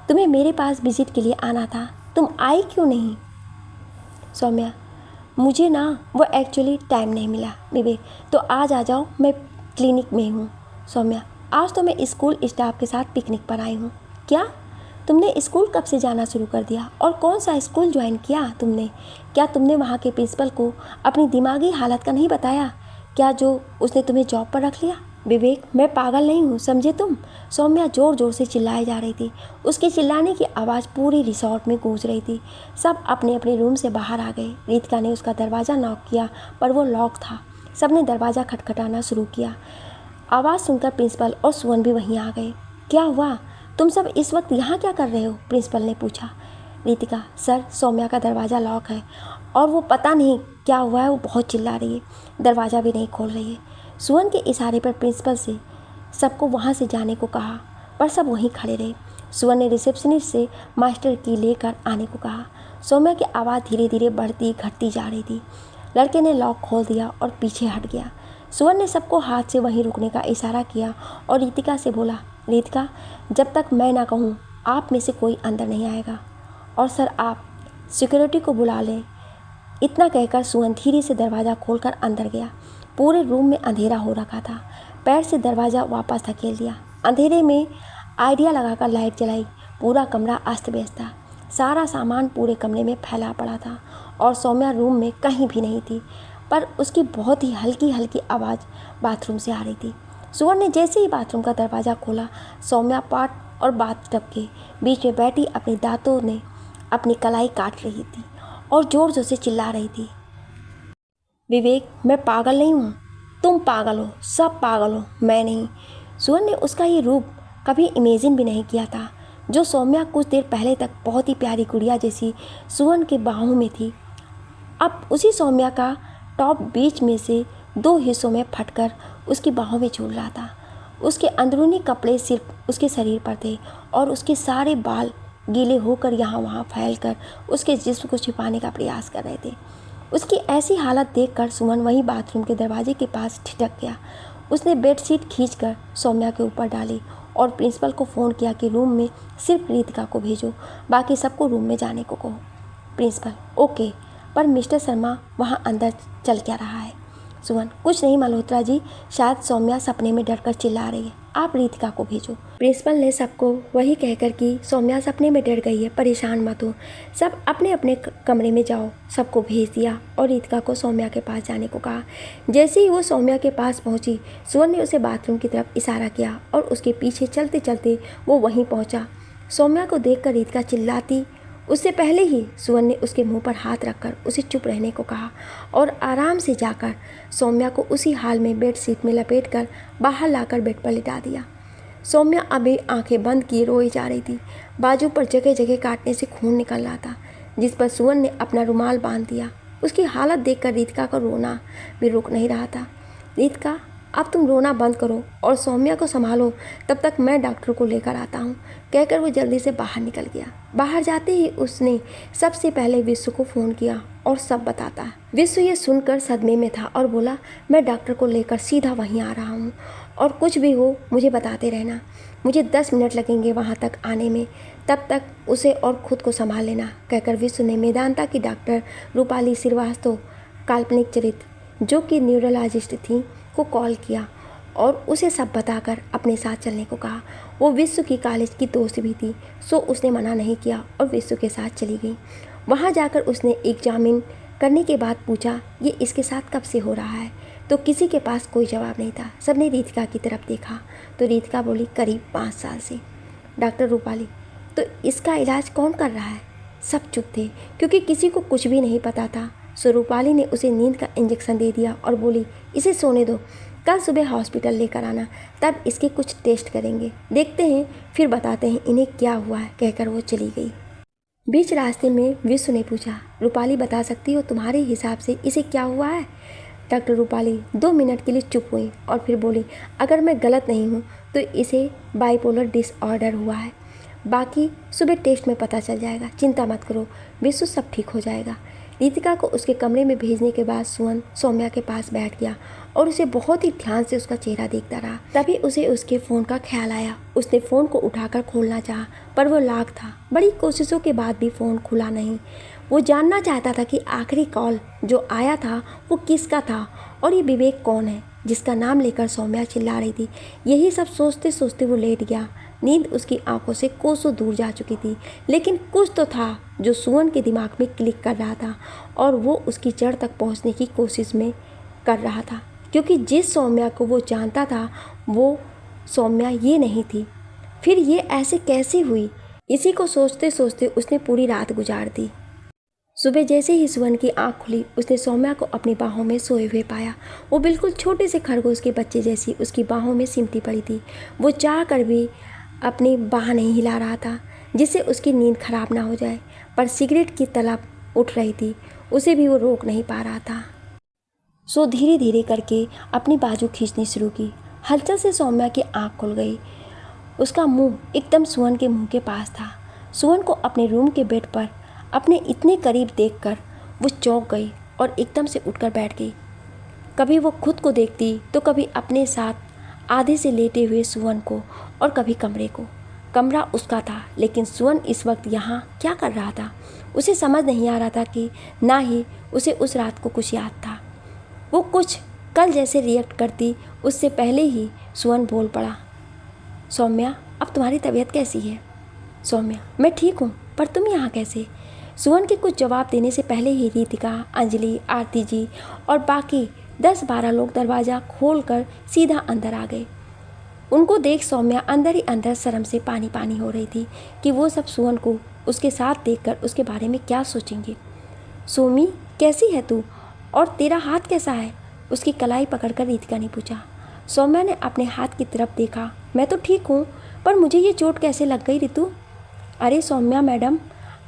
तुम्हें मेरे पास विजिट के लिए आना था, तुम आई क्यों नहीं? सौम्या, मुझे ना वो एक्चुअली टाइम नहीं मिला। विवेक, तो आज आ जाओ, मैं क्लिनिक में हूँ। सौम्या, आज तो मैं स्कूल स्टाफ के साथ पिकनिक पर आई हूँ। क्या? तुमने स्कूल कब से जाना शुरू कर दिया और कौन सा स्कूल ज्वाइन किया तुमने? क्या तुमने वहाँ के प्रिंसिपल को अपनी दिमागी हालत का नहीं बताया? क्या जो उसने तुम्हें जॉब पर रख लिया? विवेक, मैं पागल नहीं हूँ, समझे तुम? सौम्या ज़ोर ज़ोर से चिल्लाई जा रही थी। उसके चिल्लाने की आवाज़ पूरी रिसोर्ट में गूंज रही थी। सब अपने अपने रूम से बाहर आ गए। रितिका ने उसका दरवाज़ा नॉक किया, पर वो लॉक था। सबने दरवाज़ा खटखटाना शुरू किया। आवाज़ सुनकर प्रिंसिपल और सुवन भी वहीं आ गए। क्या हुआ? तुम सब इस वक्त यहाँ क्या कर रहे हो? प्रिंसिपल ने पूछा। रितिका, सर सौम्या का दरवाज़ा लॉक है और वो पता नहीं क्या हुआ है, वो बहुत चिल्ला रही है, दरवाज़ा भी नहीं खोल रही है। सुवन के इशारे पर प्रिंसिपल से सबको वहाँ से जाने को कहा, पर सब वहीं खड़े रहे। सुवन ने रिसेप्शनिस्ट से मास्टर की लेकर आने को कहा। सौम्या की आवाज़ धीरे धीरे बढ़ती घटती जा रही थी। लड़के ने लॉक खोल दिया और पीछे हट गया। सुवन ने सबको हाथ से वहीं रुकने का इशारा किया और रितिका से बोला, रितिका, जब तक मैं ना कहूँ आप में से कोई अंदर नहीं आएगा, और सर आप सिक्योरिटी को बुला लें। इतना कहकर सुवन धीरे से दरवाज़ा खोलकर अंदर गया। पूरे रूम में अंधेरा हो रखा था। पैर से दरवाज़ा वापस धकेल दिया। अंधेरे में आइडिया लगाकर लाइट जलाई। पूरा कमरा अस्त व्यस्त था। सारा सामान पूरे कमरे में फैला पड़ा था और सौम्या रूम में कहीं भी नहीं थी, पर उसकी बहुत ही हल्की हल्की आवाज़ बाथरूम से आ रही थी। सुवन ने जैसे ही बाथरूम का दरवाज़ा खोला, सौम्या पाट और बाथटब के बीच में बैठी अपने दांतों ने अपनी कलाई काट रही थी और ज़ोर ज़ोर से चिल्ला रही थी, विवेक, मैं पागल नहीं हूँ, तुम पागल हो, सब पागल हो, मैं नहीं। सुवन ने उसका ये रूप कभी इमेजिन भी नहीं किया था, जो सौम्या कुछ देर पहले तक बहुत ही प्यारी गुड़िया जैसी सुवन के बाहों में थी। अब उसी सौम्या का टॉप बीच में से दो हिस्सों में फटकर उसकी बाहों में झूल रहा था। उसके अंदरूनी कपड़े सिर्फ उसके शरीर पर थे और उसके सारे बाल गीले होकर यहाँ वहाँ फैलकर उसके जिस्म को छिपाने का प्रयास कर रहे थे। उसकी ऐसी हालत देखकर सुमन वहीं बाथरूम के दरवाजे के पास ठिठक गया। उसने बेडशीट खींचकर सौम्या के ऊपर डाली और प्रिंसिपल को फ़ोन किया कि रूम में सिर्फ रितिका को भेजो, बाकी सबको रूम में जाने को कहो। प्रिंसिपल, ओके, पर मिस्टर शर्मा वहाँ अंदर चल क्या रहा है? सुमन, कुछ नहीं मल्होत्रा जी, शायद सौम्या सपने में डरकर चिल्ला रही है, आप रितिका को भेजो। प्रिंसिपल ने सबको वही कहकर कि सौम्या सपने में डर गई है, परेशान मत हो, सब अपने अपने कमरे में जाओ, सबको भेज दिया और रितिका को सौम्या के पास जाने को कहा। जैसे ही वो सौम्या के पास पहुंची, सुमन ने उसे बाथरूम की तरफ इशारा किया और उसके पीछे चलते चलते वो वहीं पहुंचा। सौम्या को देखकर रितिका चिल्लाती उससे पहले ही सुवन ने उसके मुंह पर हाथ रखकर उसे चुप रहने को कहा और आराम से जाकर सौम्या को उसी हाल में बेडशीट में लपेटकर बाहर लाकर बेड पर लिटा दिया। सौम्या अभी आंखें बंद किए रोई जा रही थी। बाजू पर जगह जगह काटने से खून निकल रहा था, जिस पर सुवन ने अपना रुमाल बांध दिया। उसकी हालत देखकर रितिका का रोना भी रुक नहीं रहा था। रितिका, अब तुम रोना बंद करो और सौम्या को संभालो, तब तक मैं डॉक्टर को लेकर आता हूँ, कहकर वो जल्दी से बाहर निकल गया। बाहर जाते ही उसने सबसे पहले विश्व को फ़ोन किया और सब बताता है। विश्व ये सुनकर सदमे में था और बोला, मैं डॉक्टर को लेकर सीधा वहीं आ रहा हूँ और कुछ भी हो मुझे बताते रहना, मुझे 10 मिनट लगेंगे वहाँ तक आने में, तब तक उसे और खुद को संभाल लेना, कहकर विश्व ने मेदांता की डॉक्टर रूपाली श्रीवास्तव, काल्पनिक चरित्र जो कि न्यूरोलॉजिस्ट थी, को कॉल किया और उसे सब बताकर अपने साथ चलने को कहा। वो विश्व की कॉलेज की दोस्त भी थी, सो उसने मना नहीं किया और विश्व के साथ चली गई। वहाँ जाकर उसने एग्जामिन करने के बाद पूछा, ये इसके साथ कब से हो रहा है? तो किसी के पास कोई जवाब नहीं था। सबने रितिका की तरफ देखा तो रितिका बोली, करीब 5 साल से। डॉक्टर रूपाली, तो इसका इलाज कौन कर रहा है? सब चुप थे क्योंकि किसी को कुछ भी नहीं पता था। सो रूपाली ने उसे नींद का इंजेक्शन दे दिया और बोली, इसे सोने दो, कल सुबह हॉस्पिटल लेकर आना, तब इसके कुछ टेस्ट करेंगे, देखते हैं फिर बताते हैं इन्हें क्या हुआ है, कहकर वो चली गई। बीच रास्ते में विश्व ने पूछा, रूपाली बता सकती हो तुम्हारे हिसाब से इसे क्या हुआ है? डॉक्टर रूपाली 2 मिनट के लिए चुप हुई और फिर बोली, अगर मैं गलत नहीं हूँ तो इसे बाइपोलर डिसऑर्डर हुआ है। बाकी सुबह टेस्ट में पता चल जाएगा, चिंता मत करो विश्व, सब ठीक हो जाएगा। रितिका को उसके कमरे में भेजने के बाद सुमन सौम्या के पास बैठ गया और उसे बहुत ही ध्यान से उसका चेहरा देखता रहा। तभी उसे उसके फ़ोन का ख्याल आया। उसने फ़ोन को उठाकर खोलना चाहा पर वो लॉक था। बड़ी कोशिशों के बाद भी फ़ोन खुला नहीं। वो जानना चाहता था कि आखिरी कॉल जो आया था वो किसका था और ये विवेक कौन है जिसका नाम लेकर सौम्या चिल्ला रही थी। यही सब सोचते सोचते वो लेट गया। नींद उसकी आंखों से कोसों दूर जा चुकी थी, लेकिन कुछ तो था जो सुमन के दिमाग में क्लिक कर रहा था और वो उसकी जड़ तक पहुंचने की कोशिश में कर रहा था, क्योंकि जिस सौम्या को वो जानता था वो सौम्या ये नहीं थी। फिर ये ऐसे कैसे हुई? इसी को सोचते सोचते उसने पूरी रात गुजार दी। सुबह जैसे ही सुमन की आंख खुली उसने सौम्या को अपनी बाहों में सोए हुए पाया। वो बिल्कुल छोटे से खरगोश के बच्चे जैसी उसकी बाहों में सिमटी पड़ी थी। वो चाह कर भी अपनी बाह नहीं हिला रहा था जिससे उसकी नींद खराब ना हो जाए, पर सिगरेट की तलब उठ रही थी, उसे भी वो रोक नहीं पा रहा था। सो धीरे धीरे करके अपनी बाजू खींचनी शुरू की। हलचल से सौम्या की आंख खुल गई। उसका मुंह एकदम सुमन के मुंह के पास था। सुमन को अपने रूम के बेड पर अपने इतने करीब देखकर वो चौंक गई और एकदम से उठकर बैठ गई। कभी वो खुद को देखती तो कभी अपने साथ आधे से लेटे हुए सुमन को और कभी कमरे को। कमरा उसका था, लेकिन सुमन इस वक्त यहाँ क्या कर रहा था उसे समझ नहीं आ रहा था कि ना ही उसे उस रात को कुछ याद था। वो कुछ कल जैसे रिएक्ट करती उससे पहले ही सुमन बोल पड़ा, सौम्या अब तुम्हारी तबीयत कैसी है? सौम्या, मैं ठीक हूँ, पर तुम यहाँ कैसे? सुमन के कुछ जवाब देने से पहले ही रितिका, अंजलि, आरती जी और बाकी 10-12 लोग दरवाज़ा खोलकर सीधा अंदर आ गए। उनको देख सौम्या अंदर ही अंदर शर्म से पानी पानी हो रही थी कि वो सब सुमन को उसके साथ देखकर उसके बारे में क्या सोचेंगे। सोमी, कैसी है तू और तेरा हाथ कैसा है? उसकी कलाई पकड़कर रितिका ने पूछा। सौम्या ने अपने हाथ की तरफ देखा। मैं तो ठीक हूँ, पर मुझे ये चोट कैसे लग गई रितु? अरे सौम्या मैडम,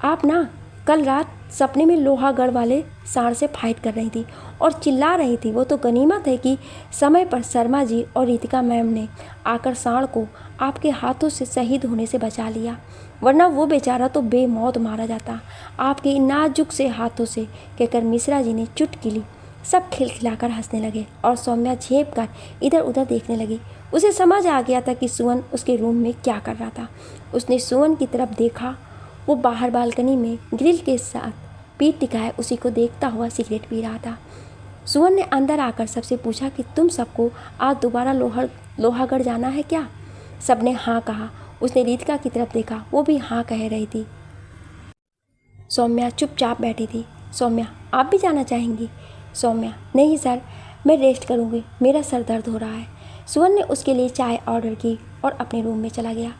आप ना कल रात सपने में लोहागढ़ वाले सांड से फाइट कर रही थी और चिल्ला रही थी। वो तो गनीमत है कि समय पर शर्मा जी और रितिका मैम ने आकर सांड को आपके हाथों से शहीद होने से बचा लिया, वरना वो बेचारा तो बेमौत मारा जाता आपके इन नाजुक से हाथों से, कहकर मिश्रा जी ने चुटकी ली। सब खिलखिलाकर हंसने लगे और सौम्या झेप कर इधर उधर देखने लगी। उसे समझ आ गया था कि सुमन उसके रूम में क्या कर रहा था। उसने सुमन की तरफ देखा। वो बाहर बालकनी में ग्रिल के साथ पीठ टिकाए उसी को देखता हुआ सिगरेट पी रहा था। सुमन ने अंदर आकर सबसे पूछा कि तुम सबको आज दोबारा लोहागढ़ जाना है क्या? सबने हाँ कहा। उसने रितिका की तरफ देखा, वो भी हाँ कह रही थी। सौम्या चुपचाप बैठी थी। सौम्या, आप भी जाना चाहेंगी? सौम्या, नहीं सर, मैं रेस्ट करूँगी, मेरा सर दर्द हो रहा है। सुमन ने उसके लिए चाय ऑर्डर की और अपने रूम में चला गया।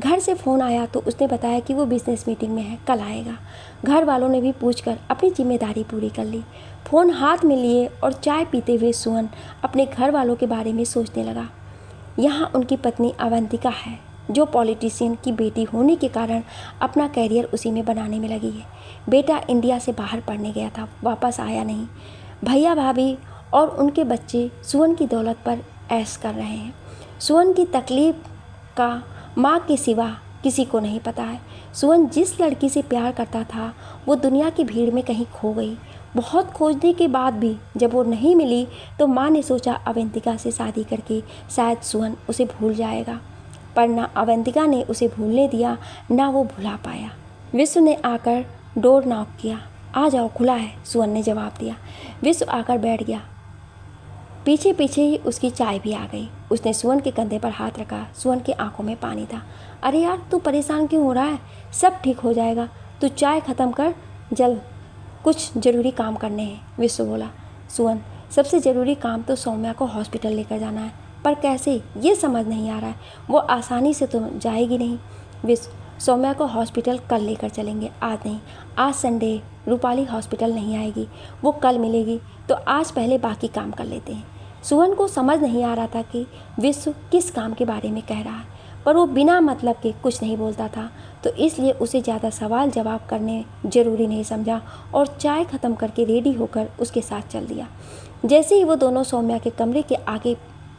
घर से फ़ोन आया तो उसने बताया कि वो बिज़नेस मीटिंग में है, कल आएगा। घर वालों ने भी पूछकर अपनी जिम्मेदारी पूरी कर ली। फ़ोन हाथ में लिए और चाय पीते हुए सुमन अपने घर वालों के बारे में सोचने लगा। यहाँ उनकी पत्नी अवंतिका है जो पॉलिटिशियन की बेटी होने के कारण अपना कैरियर उसी में बनाने में लगी है। बेटा इंडिया से बाहर पढ़ने गया था, वापस आया नहीं। भैया भाभी और उनके बच्चे सुमन की दौलत पर ऐश कर रहे हैं। सुमन की तकलीफ़ का माँ के सिवा किसी को नहीं पता है। सुमन जिस लड़की से प्यार करता था वो दुनिया की भीड़ में कहीं खो गई। बहुत खोजने के बाद भी जब वो नहीं मिली तो माँ ने सोचा अवंतिका से शादी करके शायद सुमन उसे भूल जाएगा, पर ना अवंतिका ने उसे भूलने दिया ना वो भुला पाया। विश्व ने आकर डोर नॉक किया। आ जाओ, खुला है, सुमन ने जवाब दिया। विश्व आकर बैठ गया। पीछे पीछे ही उसकी चाय भी आ गई। उसने सुमन के कंधे पर हाथ रखा। सुमन की आंखों में पानी था। अरे यार, तू परेशान क्यों हो रहा है? सब ठीक हो जाएगा, तू चाय ख़त्म कर, जल्द कुछ ज़रूरी काम करने हैं, विश्व बोला। सुमन, सबसे ज़रूरी काम तो सौम्या को हॉस्पिटल लेकर जाना है, पर कैसे ये समझ नहीं आ रहा है। वो आसानी से तो जाएगी नहीं। विश्व, सौम्या को हॉस्पिटल कल लेकर चलेंगे, आज नहीं। आज संडे, रूपाली हॉस्पिटल नहीं आएगी, वो कल मिलेगी, तो आज पहले बाकी काम कर लेते हैं। सुहन को समझ नहीं आ रहा था कि विश्व किस काम के बारे में कह रहा है, पर वो बिना मतलब के कुछ नहीं बोलता था, तो इसलिए उसे ज़्यादा सवाल जवाब करने ज़रूरी नहीं समझा और चाय ख़त्म करके रेडी होकर उसके साथ चल दिया। जैसे ही वो दोनों सौम्या के कमरे के आगे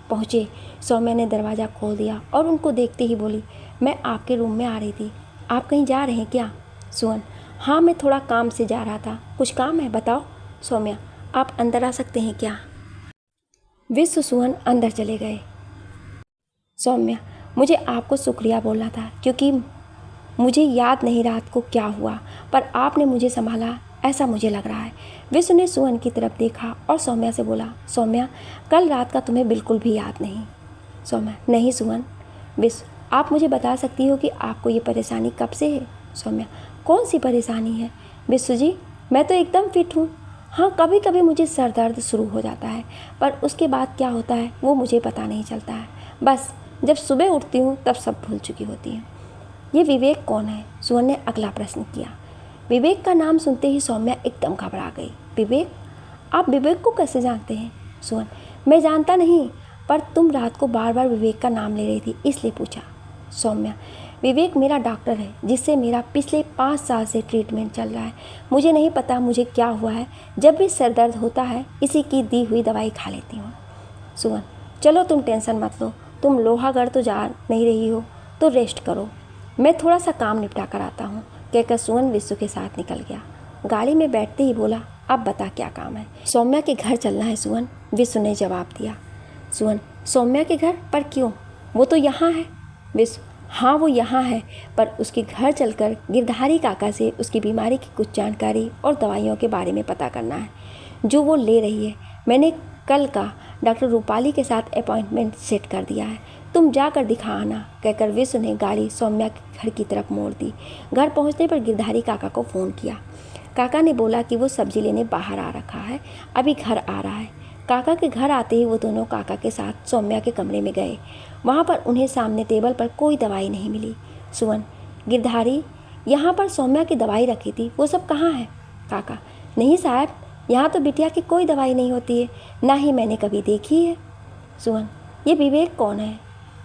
पहुँचे, सौम्या ने दरवाज़ा खोल दिया और उनको देखते ही बोली, मैं आपके रूम में आ रही थी, आप कहीं जा रहे हैं क्या? सुहन, हाँ मैं थोड़ा काम से जा रहा था। कुछ काम है बताओ? सौम्या, आप अंदर आ सकते हैं क्या? विश्व सुहन अंदर चले गए। सौम्या, मुझे आपको शुक्रिया बोलना था क्योंकि मुझे याद नहीं रात को क्या हुआ, पर आपने मुझे संभाला ऐसा मुझे लग रहा है। विश्व ने सुहन की तरफ देखा और सौम्या से बोला, सौम्या कल रात का तुम्हें बिल्कुल भी याद नहीं? सौम्या, नहीं सुहन। विश्व, आप मुझे बता सकती हो कि आपको ये परेशानी कब से है? सौम्या, कौन सी परेशानी है? विश्व जी, मैं तो एकदम फिट हूँ। हाँ, कभी कभी मुझे सर दर्द शुरू हो जाता है, पर उसके बाद क्या होता है वो मुझे पता नहीं चलता है। बस जब सुबह उठती हूँ तब सब भूल चुकी होती है। ये विवेक कौन है? सुहन ने अगला प्रश्न किया। विवेक का नाम सुनते ही सौम्या एकदम घबरा गई। विवेक? आप विवेक को कैसे जानते हैं? सुहन, मैं जानता नहीं, पर तुम रात को बार बार विवेक का नाम ले रही थी इसलिए पूछा। सौम्या, विवेक मेरा डॉक्टर है जिससे मेरा पिछले 5 साल से ट्रीटमेंट चल रहा है। मुझे नहीं पता मुझे क्या हुआ है, जब भी सर दर्द होता है इसी की दी हुई दवाई खा लेती हूँ। सुहन, चलो तुम टेंशन मत लो, तुम लोहागढ़ तो जा नहीं रही हो तो रेस्ट करो, मैं थोड़ा सा काम निपटा कर आता हूँ, कहकर सुहन विश्व के साथ निकल गया। गाड़ी में बैठते ही बोला, अब बता क्या काम है? सौम्या के घर चलना है सुहन, विश्व ने जवाब दिया। सुहन, सौम्या के घर? पर क्यों? वो तो यहाँ है। विश्व, हाँ वो यहाँ है, पर उसके घर चलकर गिरधारी काका से उसकी बीमारी की कुछ जानकारी और दवाइयों के बारे में पता करना है जो वो ले रही है। मैंने कल का डॉक्टर रूपाली के साथ अपॉइंटमेंट सेट कर दिया है, तुम जाकर दिखा आना, कहकर विश्व ने गाड़ी सौम्या के घर की तरफ मोड़ दी। घर पहुँचने पर गिरधारी काका को फ़ोन किया। काका ने बोला कि वो सब्जी लेने बाहर आ रखा है, अभी घर आ रहा है। काका के घर आते ही वो दोनों काका के साथ सौम्या के कमरे में गए। वहाँ पर उन्हें सामने टेबल पर कोई दवाई नहीं मिली। सुहन, गिरधारी, यहाँ पर सौम्या की दवाई रखी थी, वो सब कहाँ है? काका, नहीं साहब, यहाँ तो बिटिया की कोई दवाई नहीं होती है, ना ही मैंने कभी देखी है। सुहन, ये विवेक कौन है?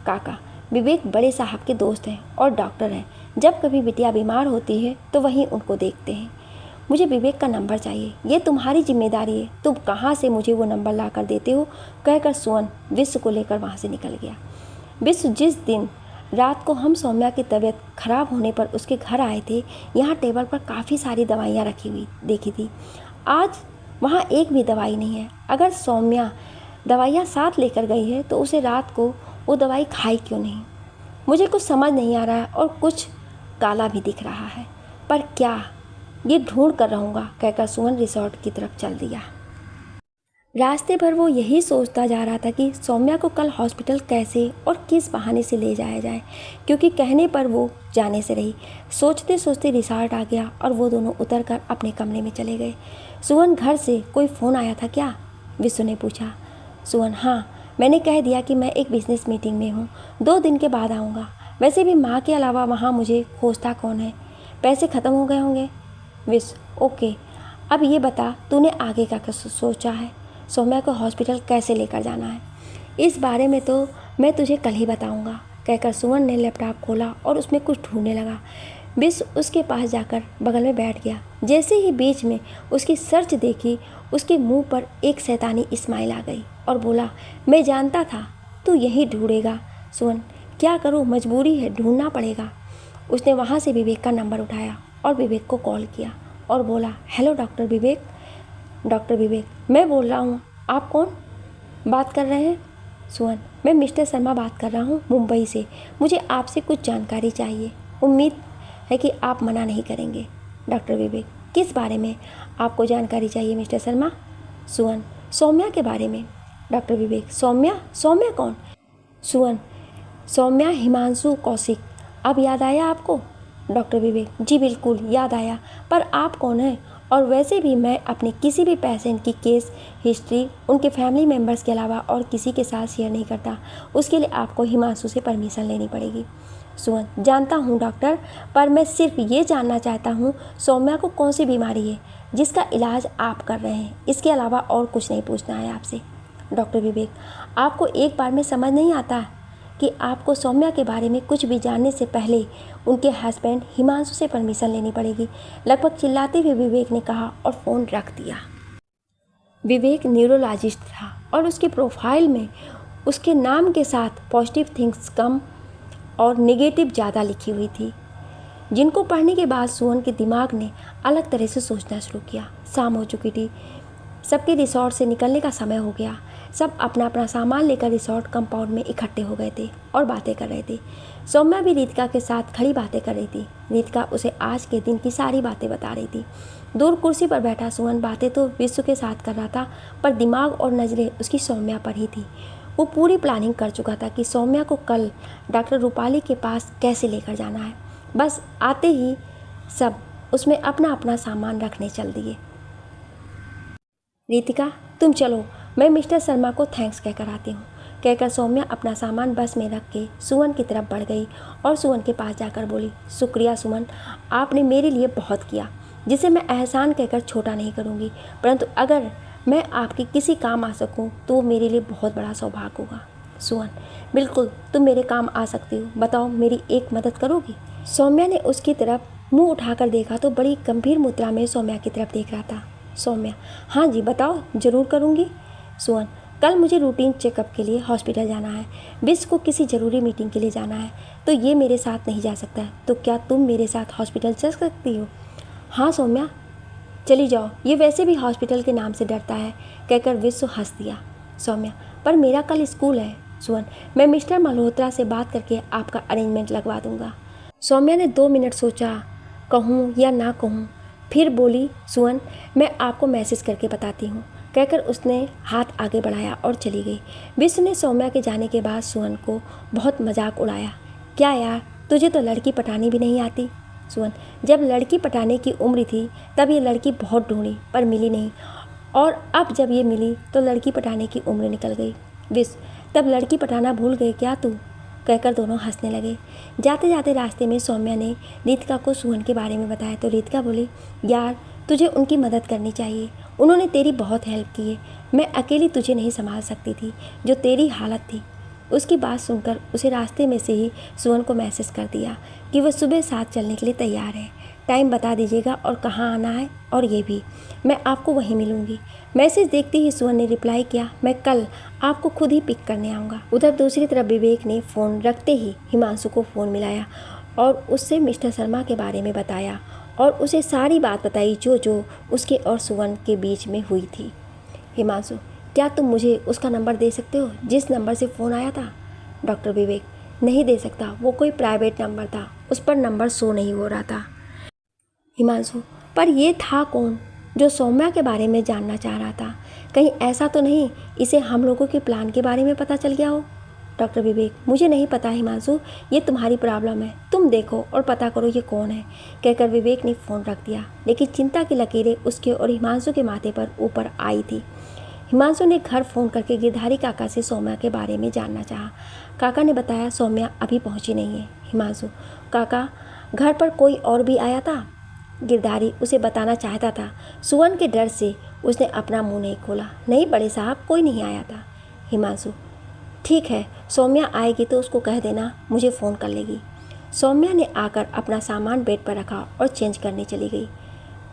काका, विवेक बड़े साहब के दोस्त हैं और डॉक्टर हैं, जब कभी बिटिया बीमार होती है तो वहीं उनको देखते हैं। मुझे विवेक का नंबर चाहिए, ये तुम्हारी जिम्मेदारी है, तुम कहाँ से मुझे वो नंबर ला कर देते हो, कहकर सुहन विश्व को लेकर वहाँ से निकल गया। विश्व जिस दिन रात को हम सौम्या की तबीयत खराब होने पर उसके घर आए थे, यहाँ टेबल पर काफ़ी सारी दवाइयाँ रखी हुई देखी थी, आज वहाँ एक भी दवाई नहीं है। अगर सौम्या दवाइयाँ साथ लेकर गई है तो उसे रात को वो दवाई खाई क्यों नहीं? मुझे कुछ समझ नहीं आ रहा है और कुछ काला भी दिख रहा है, पर क्या, ये ढूंढ कर रहूँगा, कहकर सुहन रिसोर्ट की तरफ चल दिया। रास्ते भर वो यही सोचता जा रहा था कि सौम्या को कल हॉस्पिटल कैसे और किस बहाने से ले जाया जाए, क्योंकि कहने पर वो जाने से रही। सोचते सोचते रिसोर्ट आ गया और वो दोनों उतर कर अपने कमरे में चले गए। सुहन, घर से कोई फ़ोन आया था क्या? विश्व ने पूछा। सुहन, हाँ, मैंने कह दिया कि मैं एक बिजनेस मीटिंग में हूँ, 2 दिन के बाद आऊँगा। वैसे भी माँ के अलावा वहाँ मुझे खोजता कौन है, पैसे ख़त्म हो गए होंगे। विश्व, ओके, अब ये बता तूने आगे क्या सोचा है, सौम्या को हॉस्पिटल कैसे लेकर जाना है? इस बारे में तो मैं तुझे कल ही बताऊंगा, कहकर सुमन ने लैपटॉप खोला और उसमें कुछ ढूंढने लगा। विश्व उसके पास जाकर बगल में बैठ गया। जैसे ही बीच में उसकी सर्च देखी, उसके मुंह पर एक शैतानी स्माइल आ गई और बोला, मैं जानता था तू यही ढूंढेगा सुमन, क्या करूँ, मजबूरी है, ढूंढना पड़ेगा। उसने वहाँ से विवेक का नंबर उठाया और विवेक को कॉल किया और बोला, हेलो डॉक्टर विवेक। डॉक्टर विवेक, मैं बोल रहा हूँ, आप कौन बात कर रहे हैं? सुमन, मैं मिस्टर शर्मा बात कर रहा हूँ मुंबई से, मुझे आपसे कुछ जानकारी चाहिए, उम्मीद है कि आप मना नहीं करेंगे। डॉक्टर विवेक, किस बारे में आपको जानकारी चाहिए मिस्टर शर्मा? सुमन, सौम्या के बारे में। डॉक्टर विवेक, सौम्या? सौम्या कौन? सुमन, सौम्या हिमांशु कौशिक, अब याद आया आपको? डॉक्टर विवेक, जी बिल्कुल याद आया, पर आप कौन हैं? और वैसे भी मैं अपने किसी भी पेशेंट की केस हिस्ट्री उनके फैमिली मेम्बर्स के अलावा और किसी के साथ शेयर नहीं करता, उसके लिए आपको हिमांशु से परमिशन लेनी पड़ेगी। सुमन, जानता हूँ डॉक्टर, पर मैं सिर्फ ये जानना चाहता हूँ सौम्या को कौन सी बीमारी है जिसका इलाज आप कर रहे हैं, इसके अलावा और कुछ नहीं पूछना है आपसे। डॉक्टर विवेक, आपको एक बार में समझ नहीं आता कि आपको सौम्या के बारे में कुछ भी जानने से पहले उनके हस्बैंड हिमांशु से परमिशन लेनी पड़ेगी, लगभग चिल्लाते हुए विवेक ने कहा और फ़ोन रख दिया। विवेक न्यूरोलॉजिस्ट था और उसकी प्रोफाइल में उसके नाम के साथ पॉजिटिव थिंग्स कम और नेगेटिव ज़्यादा लिखी हुई थी, जिनको पढ़ने के बाद सुवन के दिमाग ने अलग तरह से सोचना शुरू किया। शाम हो चुकी थी, सबके रिसोर्ट से निकलने का समय हो गया। सब अपना अपना सामान लेकर रिसोर्ट कंपाउंड में इकट्ठे हो गए थे और बातें कर रहे थे। सौम्या भी रितिका के साथ खड़ी बातें कर रही थी। रितिका उसे आज के दिन की सारी बातें बता रही थी। दूर कुर्सी पर बैठा सुवन बातें तो विश्व के साथ कर रहा था, पर दिमाग और नज़रें उसकी सौम्या पर ही थी। वो पूरी प्लानिंग कर चुका था कि सौम्या को कल डॉक्टर रूपाली के पास कैसे लेकर जाना है। बस आते ही सब उसमें अपना अपना सामान रखने चल दिए। रितिका, तुम चलो, मैं मिस्टर शर्मा को थैंक्स कहकर आती हूँ, कहकर सौम्या अपना सामान बस में रख के सुवन की तरफ बढ़ गई और सुवन के पास जाकर बोली, शुक्रिया सुमन, आपने मेरे लिए बहुत किया, जिसे मैं एहसान कहकर छोटा नहीं करूँगी, परंतु अगर मैं आपके किसी काम आ सकूँ तो वो मेरे लिए बहुत बड़ा सौभाग्य होगा। सुवन, बिल्कुल, तुम मेरे काम आ सकती हो, बताओ मेरी एक मदद करोगी? सौम्या ने उसकी तरफ मुंह उठाकर देखा तो बड़ी गंभीर मुद्रा में सौम्या की तरफ देख रहा था। सौम्या, हाँ जी बताओ, ज़रूर करूँगी। सुवन, कल मुझे रूटीन चेकअप के लिए हॉस्पिटल जाना है। विश्व को किसी ज़रूरी मीटिंग के लिए जाना है, तो ये मेरे साथ नहीं जा सकता है, तो क्या तुम मेरे साथ हॉस्पिटल चल सकती हो? हाँ सौम्या, चली जाओ, ये वैसे भी हॉस्पिटल के नाम से डरता है, कहकर विश्व हंस दिया। सौम्या, पर मेरा कल स्कूल है। सुवन, मैं मिस्टर मल्होत्रा से बात करके आपका अरेंजमेंट लगवा दूंगा। सौम्या ने 2 मिनट सोचा, कहूँ या ना कहूँ, फिर बोली, सुवन, मैं आपको मैसेज करके बताती हूँ, कहकर उसने हाथ आगे बढ़ाया और चली गई। विश्व ने सौम्या के जाने के बाद सुवन को बहुत मजाक उड़ाया, क्या यार, तुझे तो लड़की पटानी भी नहीं आती। सुवन, जब लड़की पटाने की उम्र थी तब ये लड़की बहुत ढूंढी पर मिली नहीं, और अब जब ये मिली तो लड़की पटाने की उम्र निकल गई। विश्व, तब लड़की पटाना भूल गए क्या तू, कहकर दोनों हंसने लगे। जाते जाते रास्ते में सौम्या ने रितिका को सुवन के बारे में बताया तो रितिका बोली, यार तुझे उनकी मदद करनी चाहिए, उन्होंने तेरी बहुत हेल्प की है, मैं अकेली तुझे नहीं संभाल सकती थी जो तेरी हालत थी। उसकी बात सुनकर उसे रास्ते में से ही सुवन को मैसेज कर दिया कि वह सुबह 7 चलने के लिए तैयार है, टाइम बता दीजिएगा और कहाँ आना है, और ये भी मैं आपको वहीं मिलूँगी। मैसेज देखते ही सुवन ने रिप्लाई किया, मैं कल आपको खुद ही पिक करने आऊँगा। उधर दूसरी तरफ विवेक ने फ़ोन रखते ही हिमांशु को फ़ोन मिलाया और उससे मिस्टर शर्मा के बारे में बताया और उसे सारी बात बताई जो उसके और सुवन के बीच में हुई थी। हिमांशु, क्या तुम मुझे उसका नंबर दे सकते हो जिस नंबर से फ़ोन आया था? डॉक्टर विवेक, नहीं दे सकता, वो कोई प्राइवेट नंबर था, उस पर नंबर शो नहीं हो रहा था। हिमांशु, पर ये था कौन जो सौम्या के बारे में जानना चाह रहा था? कहीं ऐसा तो नहीं इसे हम लोगों के प्लान के बारे में पता चल गया हो? डॉक्टर विवेक, मुझे नहीं पता हिमांशु, ये तुम्हारी प्रॉब्लम है, तुम देखो और पता करो ये कौन है, कहकर विवेक ने फ़ोन रख दिया। लेकिन चिंता की लकीरें उसके और हिमांशु के माथे पर ऊपर आई थी। हिमांशु ने घर फ़ोन करके गिरधारी काका से सौम्या के बारे में जानना चाहा। काका ने बताया सौम्या अभी पहुंची नहीं है। हिमांशु, काका घर पर कोई और भी आया था? गिरधारी उसे बताना चाहता था, सुवन के डर से उसने अपना मुंह नहीं खोला। नहीं बड़े साहब, कोई नहीं आया था। हिमांशु, ठीक है, सौम्या आएगी तो उसको कह देना मुझे फ़ोन कर लेगी। सौम्या ने आकर अपना सामान बेड पर रखा और चेंज करने चली गई।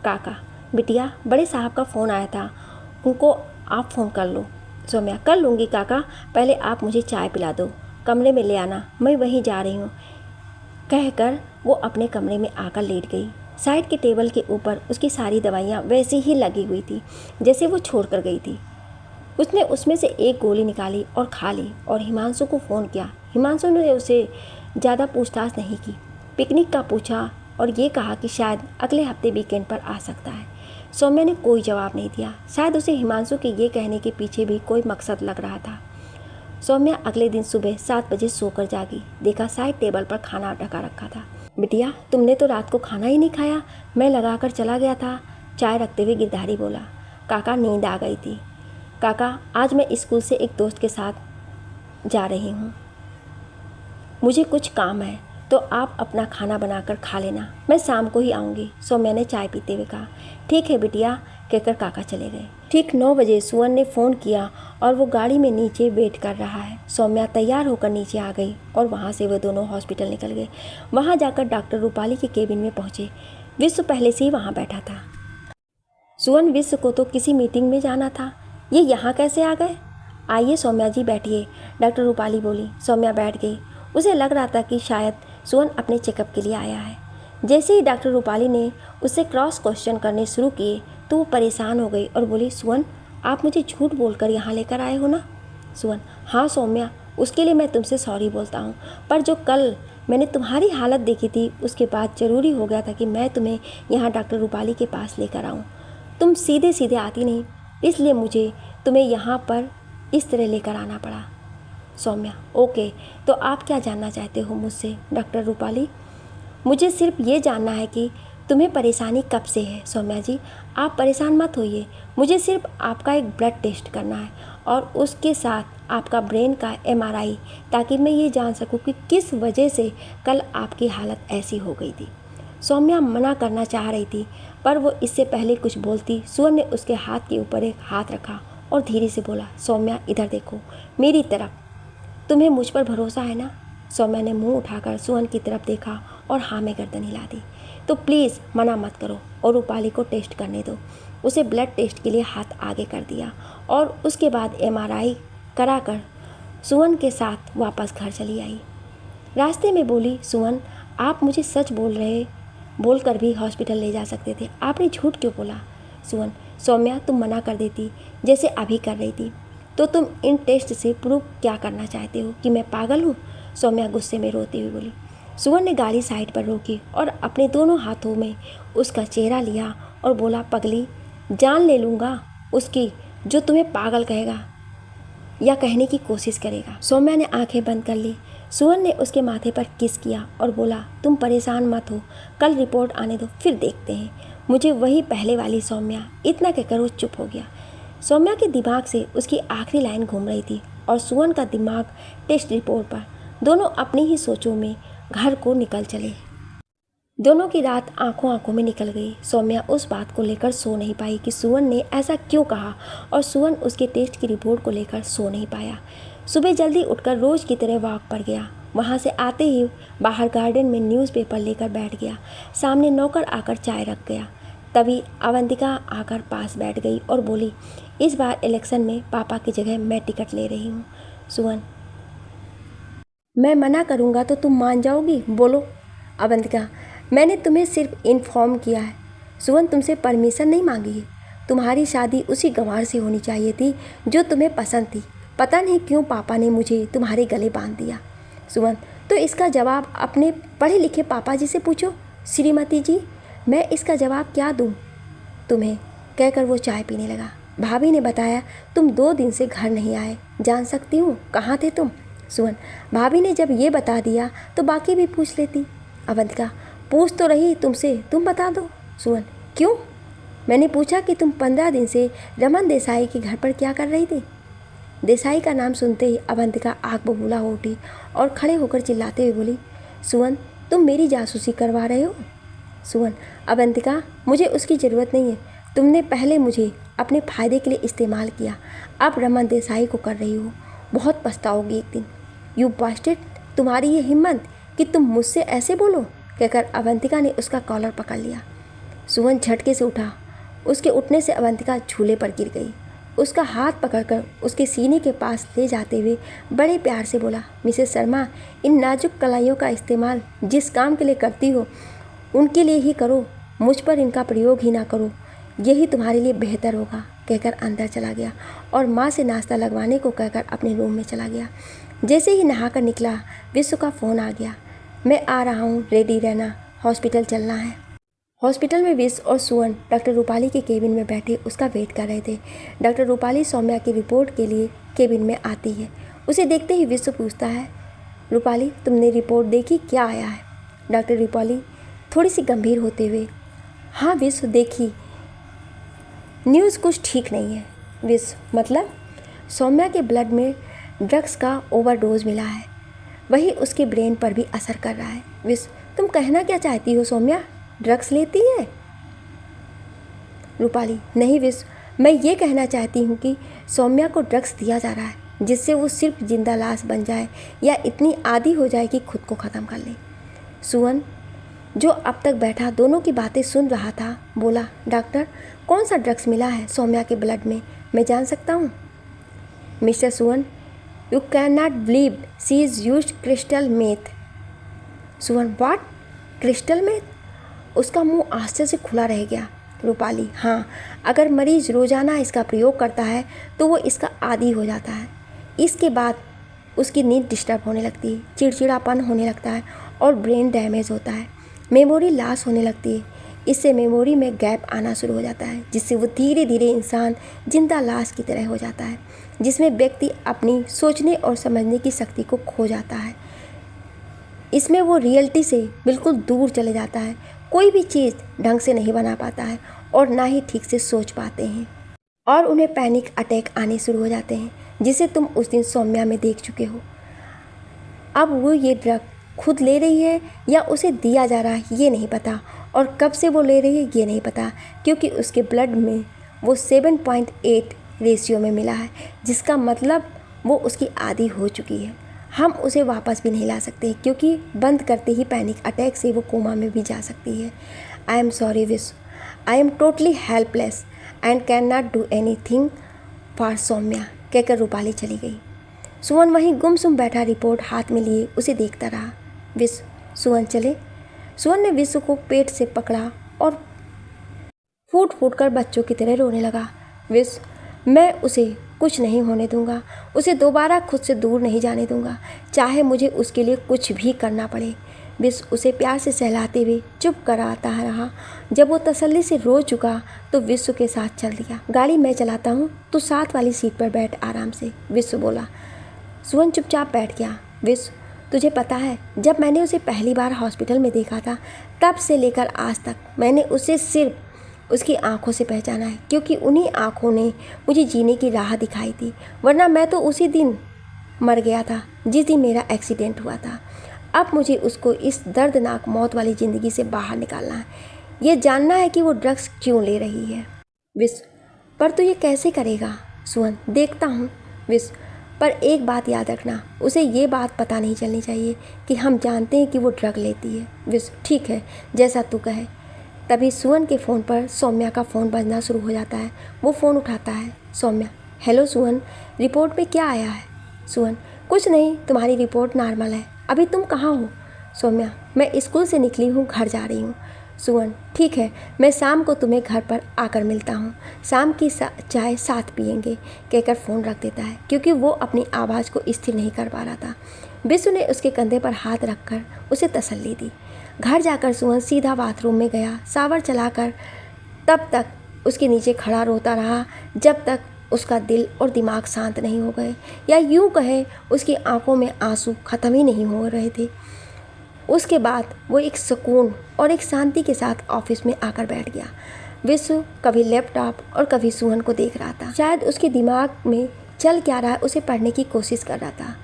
काका, बिटिया बड़े साहब का फ़ोन आया था, उनको आप फ़ोन कर लो। सौम्या, कर लूँगी काका, पहले आप मुझे चाय पिला दो, कमरे में ले आना, मैं वहीं जा रही हूँ, कहकर वो अपने कमरे में आकर लेट गई। साइड के टेबल के ऊपर उसकी सारी दवाइयाँ वैसी ही लगी हुई थी जैसे वो छोड़ कर गई थी। उसने उसमें से एक गोली निकाली और खा ली और हिमांशु को फ़ोन किया। हिमांशु ने उसे ज़्यादा पूछताछ नहीं की, पिकनिक का पूछा और ये कहा कि शायद अगले हफ्ते वीकेंड पर आ सकता है। सौम्या ने कोई जवाब नहीं दिया, शायद उसे हिमांशु के ये कहने के पीछे भी कोई मकसद लग रहा था। सौम्या अगले दिन सुबह 7 बजे सोकर जागी। देखा साइड टेबल पर खाना ढका रखा था। बिटिया, तुमने तो रात को खाना ही नहीं खाया, मैं लगाकर चला गया था, चाय रखते हुए गिरधारी बोला। काका, नींद आ गई थी। काका, आज मैं स्कूल से एक दोस्त के साथ जा रही हूँ, मुझे कुछ काम है, तो आप अपना खाना बनाकर खा लेना, मैं शाम को ही आऊँगी। सौम्या ने चाय पीते हुए कहा। ठीक है बिटिया, कहकर काका चले गए। ठीक 9 बजे सुवन ने फ़ोन किया और वो गाड़ी में नीचे वेट कर रहा है। सौम्या तैयार होकर नीचे आ गई और वहाँ से वो दोनों हॉस्पिटल निकल गए। वहाँ जाकर डॉक्टर रूपाली के केबिन में पहुँचे। विश्व पहले से ही वहाँ बैठा था। सुवन, विश्व को तो किसी मीटिंग में जाना था, ये यहाँ कैसे आ गए? आइए सौम्या जी बैठिए, डॉक्टर रूपाली बोली। सौम्या बैठ गई। उसे लग रहा था कि शायद सुवन अपने चेकअप के लिए आया है। जैसे ही डॉक्टर रूपाली ने उससे क्रॉस क्वेश्चन करने शुरू किए तो वो परेशान हो गई और बोली, सुवन, आप मुझे झूठ बोलकर यहाँ लेकर आए हो ना? सुवन, हाँ सौम्या, उसके लिए मैं तुमसे सॉरी बोलता हूँ, पर जो कल मैंने तुम्हारी हालत देखी थी उसके बाद ज़रूरी हो गया था कि मैं तुम्हें यहाँ डॉक्टर रूपाली के पास लेकर आऊँ। तुम सीधे सीधे आती नहीं, इसलिए मुझे तुम्हें यहाँ पर इस तरह लेकर आना पड़ा। सौम्या, ओके, तो आप क्या जानना चाहते हो मुझसे डॉक्टर रूपाली? मुझे सिर्फ ये जानना है कि तुम्हें परेशानी कब से है। सौम्या जी, आप परेशान मत होइए, मुझे सिर्फ आपका एक ब्लड टेस्ट करना है और उसके साथ आपका ब्रेन का MRI, ताकि मैं ये जान सकूं कि किस वजह से कल आपकी हालत ऐसी हो गई थी। सौम्या मना करना चाह रही थी, पर वो इससे पहले कुछ बोलती सुवन ने उसके हाथ के ऊपर एक हाथ रखा और धीरे से बोला, सौम्या इधर देखो, मेरी तरफ, तुम्हें मुझ पर भरोसा है ना? सौम्या ने मुंह उठाकर सुवन की तरफ देखा और हाँ में गर्दन हिला दी। तो प्लीज़ मना मत करो और रूपाली को टेस्ट करने दो। उसे ब्लड टेस्ट के लिए हाथ आगे कर दिया और उसके बाद MRI कराकर सुवन के साथ वापस घर चली आई। रास्ते में बोली, सुवन, आप मुझे सच बोलकर भी हॉस्पिटल ले जा सकते थे, आपने झूठ क्यों बोला? सुवन, सौम्या, तुम मना कर देती जैसे अभी कर रही थी, तो तुम इन टेस्ट से प्रूव क्या करना चाहते हो कि मैं पागल हूँ? सौम्या गुस्से में रोती हुई बोली। सुवन ने गाड़ी साइड पर रोकी और अपने दोनों हाथों में उसका चेहरा लिया और बोला, पगली, जान ले लूँगा उसकी जो तुम्हें पागल कहेगा या कहने की कोशिश करेगा। सौम्या ने आंखें बंद कर ली। सुवन ने उसके माथे पर किस किया और बोला, तुम परेशान मत हो, कल रिपोर्ट आने दो, फिर देखते हैं। मुझे वही पहले वाली सौम्या। इतना कहकर वो चुप हो गया। सौम्या के दिमाग से उसकी आखिरी लाइन घूम रही थी और सुवन का दिमाग टेस्ट रिपोर्ट पर। दोनों अपनी ही सोचों में घर को निकल चले। दोनों की रात आंखों आंखों में निकल गई। सौम्या उस बात को लेकर सो नहीं पाई कि सुवन ने ऐसा क्यों कहा और सुवन उसके टेस्ट की रिपोर्ट को लेकर सो नहीं पाया। सुबह जल्दी उठकर रोज की तरह वॉक पर गया। वहाँ से आते ही बाहर गार्डन में न्यूज़पेपर लेकर बैठ गया। सामने नौकर आकर चाय रख गया। तभी अवंतिका आकर पास बैठ गई और बोली, इस बार इलेक्शन में पापा की जगह मैं टिकट ले रही हूँ। सुवन, मैं मना करूँगा तो तुम मान जाओगी? बोलो। अवंतिका, मैंने तुम्हें सिर्फ इन्फॉर्म किया है। सुवन, तुमसे परमिशन नहीं मांगी है। तुम्हारी शादी उसी गंवार से होनी चाहिए थी जो तुम्हें पसंद थी। पता नहीं क्यों पापा ने मुझे तुम्हारे गले बांध दिया। सुवन, तो इसका जवाब अपने पढ़े लिखे पापा जी से पूछो। श्रीमती जी, मैं इसका जवाब क्या दूँ तुम्हें? कहकर वो चाय पीने लगा। भाभी ने बताया तुम 2 दिन से घर नहीं आए, जान सकती हूँ कहाँ थे तुम? सुवन, भाभी ने जब ये बता दिया तो बाकी भी पूछ लेती। अवंतिका, पूछ तो रही तुमसे, तुम बता दो। सुवन, क्यों? मैंने पूछा कि तुम 15 दिन से रमन देसाई के घर पर क्या कर रही थी। देसाई का नाम सुनते ही अवंतिका आग बबूला हो उठी और खड़े होकर चिल्लाते हुए बोली, सुवन, तुम मेरी जासूसी करवा रहे हो? सुवन, अवंतिका, मुझे उसकी ज़रूरत नहीं है। तुमने पहले मुझे अपने फ़ायदे के लिए इस्तेमाल किया, अब रमन देसाई को कर रही हो। बहुत पछताओगी एक दिन। यू बास्टर्ड, तुम्हारी ये हिम्मत कि तुम मुझसे ऐसे बोलो? कहकर अवंतिका ने उसका कॉलर पकड़ लिया। सुवन झटके से उठा। उसके उठने से अवंतिका झूले पर गिर गई। उसका हाथ पकड़कर उसके सीने के पास ले जाते हुए बड़े प्यार से बोला, मिसेस शर्मा, इन नाजुक कलाइयों का इस्तेमाल जिस काम के लिए करती हो उनके लिए ही करो, मुझ पर इनका प्रयोग ही ना करो, यही तुम्हारे लिए बेहतर होगा। कहकर अंदर चला गया और माँ से नाश्ता लगवाने को कहकर अपने रूम में चला गया। जैसे ही नहाकर निकला, विश्व का फ़ोन आ गया। मैं आ रहा हूँ, रेडी रहना, हॉस्पिटल चलना है। हॉस्पिटल में विश्व और सुवन डॉक्टर रूपाली के केबिन में बैठे उसका वेट कर रहे थे। डॉक्टर रूपाली सौम्या की रिपोर्ट के लिए केबिन में आती है। उसे देखते ही विश्व पूछता है, रूपाली, तुमने रिपोर्ट देखी, क्या आया है? डॉक्टर रूपाली थोड़ी सी गंभीर होते हुए, हाँ विश्व, देखी, न्यूज़ कुछ ठीक नहीं है। विश्व, मतलब? सौम्या के ब्लड में ड्रग्स का ओवरडोज मिला है, वही उसके ब्रेन पर भी असर कर रहा है। विश्व, तुम कहना क्या चाहती हो? सौम्या ड्रग्स लेती है? रूपाली, नहीं विश्व, मैं ये कहना चाहती हूँ कि सौम्या को ड्रग्स दिया जा रहा है जिससे वो सिर्फ जिंदा लाश बन जाए या इतनी आदी हो जाए कि खुद को ख़त्म कर ले। सुवन जो अब तक बैठा दोनों की बातें सुन रहा था बोला, डॉक्टर कौन सा ड्रग्स मिला है सौम्या के ब्लड में, मैं जान सकता हूँ? Mister Suvan, you can not believe she is used crystal meth. Suvan, what? Crystal meth? उसका मुंह आश्चर्य से खुला रह गया। रूपाली, हाँ, अगर मरीज रोज़ाना इसका प्रयोग करता है तो वो इसका आदी हो जाता है। इसके बाद उसकी नींद डिस्टर्ब होने लगती है, चिड़चिड़ापन होने लगता है और ब्रेन डैमेज होता है, मेमोरी लॉस होने लगती है। इससे मेमोरी में गैप आना शुरू हो जाता है जिससे वो धीरे धीरे इंसान जिंदा लाश की तरह हो जाता है, जिसमें व्यक्ति अपनी सोचने और समझने की शक्ति को खो जाता है। इसमें वो रियलिटी से बिल्कुल दूर चले जाता है, कोई भी चीज़ ढंग से नहीं बना पाता है और ना ही ठीक से सोच पाते हैं और उन्हें पैनिक अटैक आने शुरू हो जाते हैं, जिसे तुम उस दिन सौम्या में देख चुके हो। अब वो ये ड्रग खुद ले रही है या उसे दिया जा रहा है ये नहीं पता, और कब से वो ले रही है ये नहीं पता, क्योंकि उसके ब्लड में वो 7.8 रेशियो में मिला है, जिसका मतलब वो उसकी आदी हो चुकी है। हम उसे वापस भी नहीं ला सकते क्योंकि बंद करते ही पैनिक अटैक से वो कोमा में भी जा सकती है। I am sorry wish, I am totally helpless and can not do anything for Saumya, कहकर रूपाली चली गई। सुवन वहीं गुमसुम बैठा रिपोर्ट हाथ में लिए उसे देखता रहा। विश, सुवन चले। सुवन ने विश्व को पेट से पकड़ा और फूट फूट कर बच्चों की तरह रोने लगा। विश, मैं उसे कुछ नहीं होने दूंगा, उसे दोबारा खुद से दूर नहीं जाने दूंगा, चाहे मुझे उसके लिए कुछ भी करना पड़े। विश उसे प्यार से सहलाते हुए चुप कराता रहा। जब वो तसल्ली से रो चुका तो विश्व के साथ चल दिया। गाड़ी मैं चलाता हूँ, तू साथ वाली सीट पर बैठ आराम से, विश्व बोला। सुवन चुपचाप बैठ गया। विश्व, तुझे पता है जब मैंने उसे पहली बार हॉस्पिटल में देखा था तब से लेकर आज तक मैंने उसे सिर्फ उसकी आंखों से पहचाना है, क्योंकि उन्हीं आंखों ने मुझे जीने की राह दिखाई थी, वरना मैं तो उसी दिन मर गया था जिस दिन मेरा एक्सीडेंट हुआ था। अब मुझे उसको इस दर्दनाक मौत वाली ज़िंदगी से बाहर निकालना है, ये जानना है कि वो ड्रग्स क्यों ले रही है। विश, पर तू ये कैसे करेगा? सुवन, देखता हूँ। विश, पर एक बात याद रखना, उसे ये बात पता नहीं चलनी चाहिए कि हम जानते हैं कि वो ड्रग लेती है। विश, ठीक है, जैसा तू कहे। तभी सुवन के फ़ोन पर सौम्या का फ़ोन बजना शुरू हो जाता है। वो फ़ोन उठाता है। सौम्या, हेलो सुवन, रिपोर्ट में क्या आया है? सुवन, कुछ नहीं, तुम्हारी रिपोर्ट नॉर्मल है। अभी तुम कहाँ हो? सौम्या, मैं स्कूल से निकली हूँ, घर जा रही हूँ। सुवन, ठीक है, मैं शाम को तुम्हें घर पर आकर मिलता हूँ, शाम की चाय साथ पियेंगे, कहकर फ़ोन रख देता है क्योंकि वो अपनी आवाज़ को स्थिर नहीं कर पा रहा था। विश्व ने उसके कंधे पर हाथ रखकर उसे तसल्ली दी। घर जाकर सुवन सीधा बाथरूम में गया, शावर चलाकर तब तक उसके नीचे खड़ा रोता रहा जब तक उसका दिल और दिमाग शांत नहीं हो गए, या यूं कहे उसकी आंखों में आंसू ख़त्म ही नहीं हो रहे थे। उसके बाद वो एक सुकून और एक शांति के साथ ऑफिस में आकर बैठ गया। विश्व कभी लैपटॉप और कभी सुवन को देख रहा था। शायद उसके दिमाग में चल क्या रहा है उसे पढ़ने की कोशिश कर रहा था।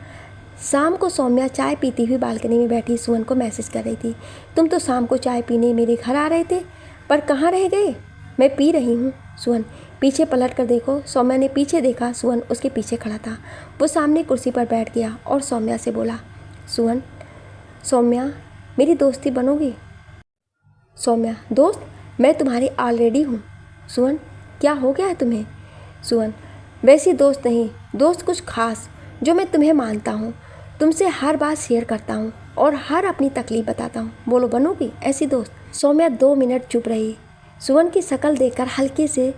शाम को सौम्या चाय पीती हुई बालकनी में बैठी सुवन को मैसेज कर रही थी, तुम तो शाम को चाय पीने मेरे घर आ रहे थे, पर कहाँ रह गए? मैं पी रही हूँ। सुवन, पीछे पलट कर देखो। सौम्या ने पीछे देखा, सुवन उसके पीछे खड़ा था। वो सामने कुर्सी पर बैठ गया और सौम्या से बोला, सुवन, सौम्या मेरी दोस्ती बनोगी? सौम्या, दोस्त? मैं तुम्हारी ऑलरेडी हूँ। सुवन, क्या हो गया है तुम्हें? सुवन, वैसी दोस्त नहीं, दोस्त कुछ खास, जो मैं तुम्हें मानता हूँ, तुमसे हर बात शेयर करता हूँ और हर अपनी तकलीफ बताता हूँ, बोलो बनोगी ऐसी दोस्त? सौम्या 2 मिनट चुप रही। सुवन की शक्ल देखकर हल्के से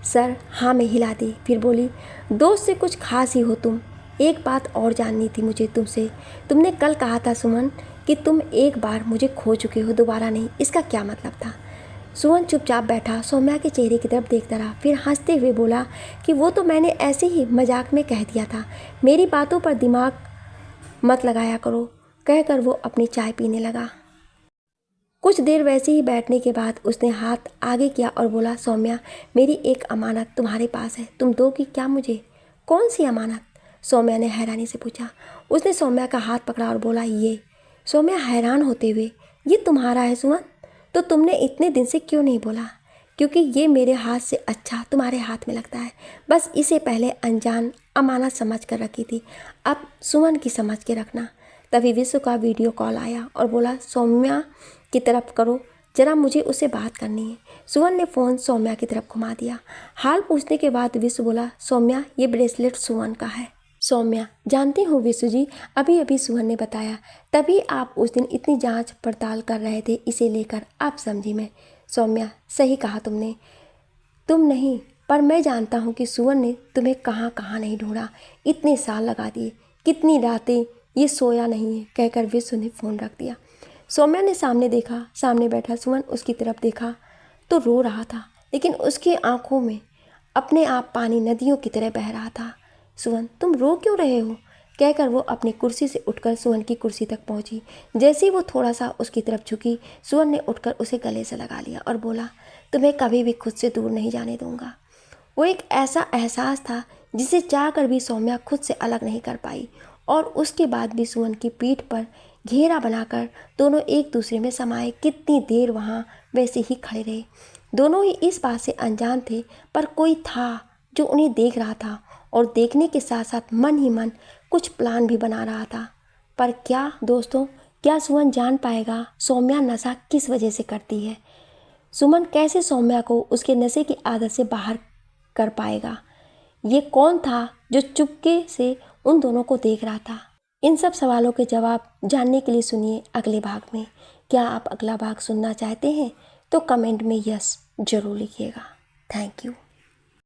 सर हाँ में हिला दी, फिर बोली, दोस्त से कुछ खास ही हो तुम। एक बात और जाननी थी मुझे तुमसे, तुमने कल कहा था सुमन कि तुम एक बार मुझे खो चुके हो, दोबारा नहीं, इसका क्या मतलब था? सुवन चुपचाप बैठा सौम्या के चेहरे की तरफ देखता रहा, फिर हंसते हुए बोला कि वो तो मैंने ऐसे ही मजाक में कह दिया था, मेरी बातों पर दिमाग मत लगाया करो, कहकर वो अपनी चाय पीने लगा। कुछ देर वैसे ही बैठने के बाद उसने हाथ आगे किया और बोला, सौम्या मेरी एक अमानत तुम्हारे पास है, तुम दोगी क्या मुझे? कौन सी अमानत? सौम्या ने हैरानी से पूछा। उसने सौम्या का हाथ पकड़ा और बोला, ये। सौम्या हैरान होते हुए, ये तुम्हारा है सुमन? तो तुमने इतने दिन से क्यों नहीं बोला? क्योंकि ये मेरे हाथ से अच्छा तुम्हारे हाथ में लगता है। बस इसे पहले अनजान अमानत समझ कर रखी थी, अब सुमन की समझ के रखना। तभी विश्व का वीडियो कॉल आया और बोला सौम्या की तरफ करो, जरा मुझे उससे बात करनी है। सुमन ने फ़ोन सौम्या की तरफ घुमा दिया। हाल पूछने के बाद विश्व बोला सौम्या ये ब्रेसलेट सुमन का है। सौम्या जानती हूँ विश्व जी, अभी अभी सुमन ने बताया, तभी आप उस दिन इतनी जांच पड़ताल कर रहे थे इसे लेकर, आप समझी मैं। सौम्या सही कहा तुमने, तुम नहीं पर मैं जानता हूँ कि सुमन ने तुम्हें कहाँ कहाँ नहीं ढूंढा, इतने साल लगा दिए, कितनी रातें ये सोया नहीं है, कहकर विश्व ने फ़ोन रख दिया। सौम्या ने सामने देखा, सामने बैठा सुमन उसकी तरफ देखा तो रो रहा था, लेकिन उसकी आंखों में अपने आप पानी नदियों की तरह बह रहा था। सुमन तुम रो क्यों रहे हो, कहकर वो अपनी कुर्सी से उठकर सुमन की कुर्सी तक पहुंची। जैसे ही वो थोड़ा सा उसकी तरफ झुकी, सुमन ने उठकर उसे गले से लगा लिया और बोला तुम्हें कभी भी खुद से दूर नहीं जाने दूंगा। वो एक ऐसा एहसास था जिसे चाह कर भी सौम्या खुद से अलग नहीं कर पाई, और उसके बाद भी सुमन की पीठ पर घेरा बनाकर दोनों एक दूसरे में समाये कितनी देर वहाँ वैसे ही खड़े रहे। दोनों ही इस बात से अनजान थे, पर कोई था जो उन्हें देख रहा था और देखने के साथ साथ मन ही मन कुछ प्लान भी बना रहा था। पर क्या दोस्तों, क्या सुमन जान पाएगा सौम्या नशा किस वजह से करती है? सुमन कैसे सौम्या को उसके नशे की आदत से बाहर कर पाएगा? ये कौन था जो चुपके से उन दोनों को देख रहा था? इन सब सवालों के जवाब जानने के लिए सुनिए अगले भाग में। क्या आप अगला भाग सुनना चाहते हैं तो कमेंट में यस जरूर लिखिएगा। Thank you.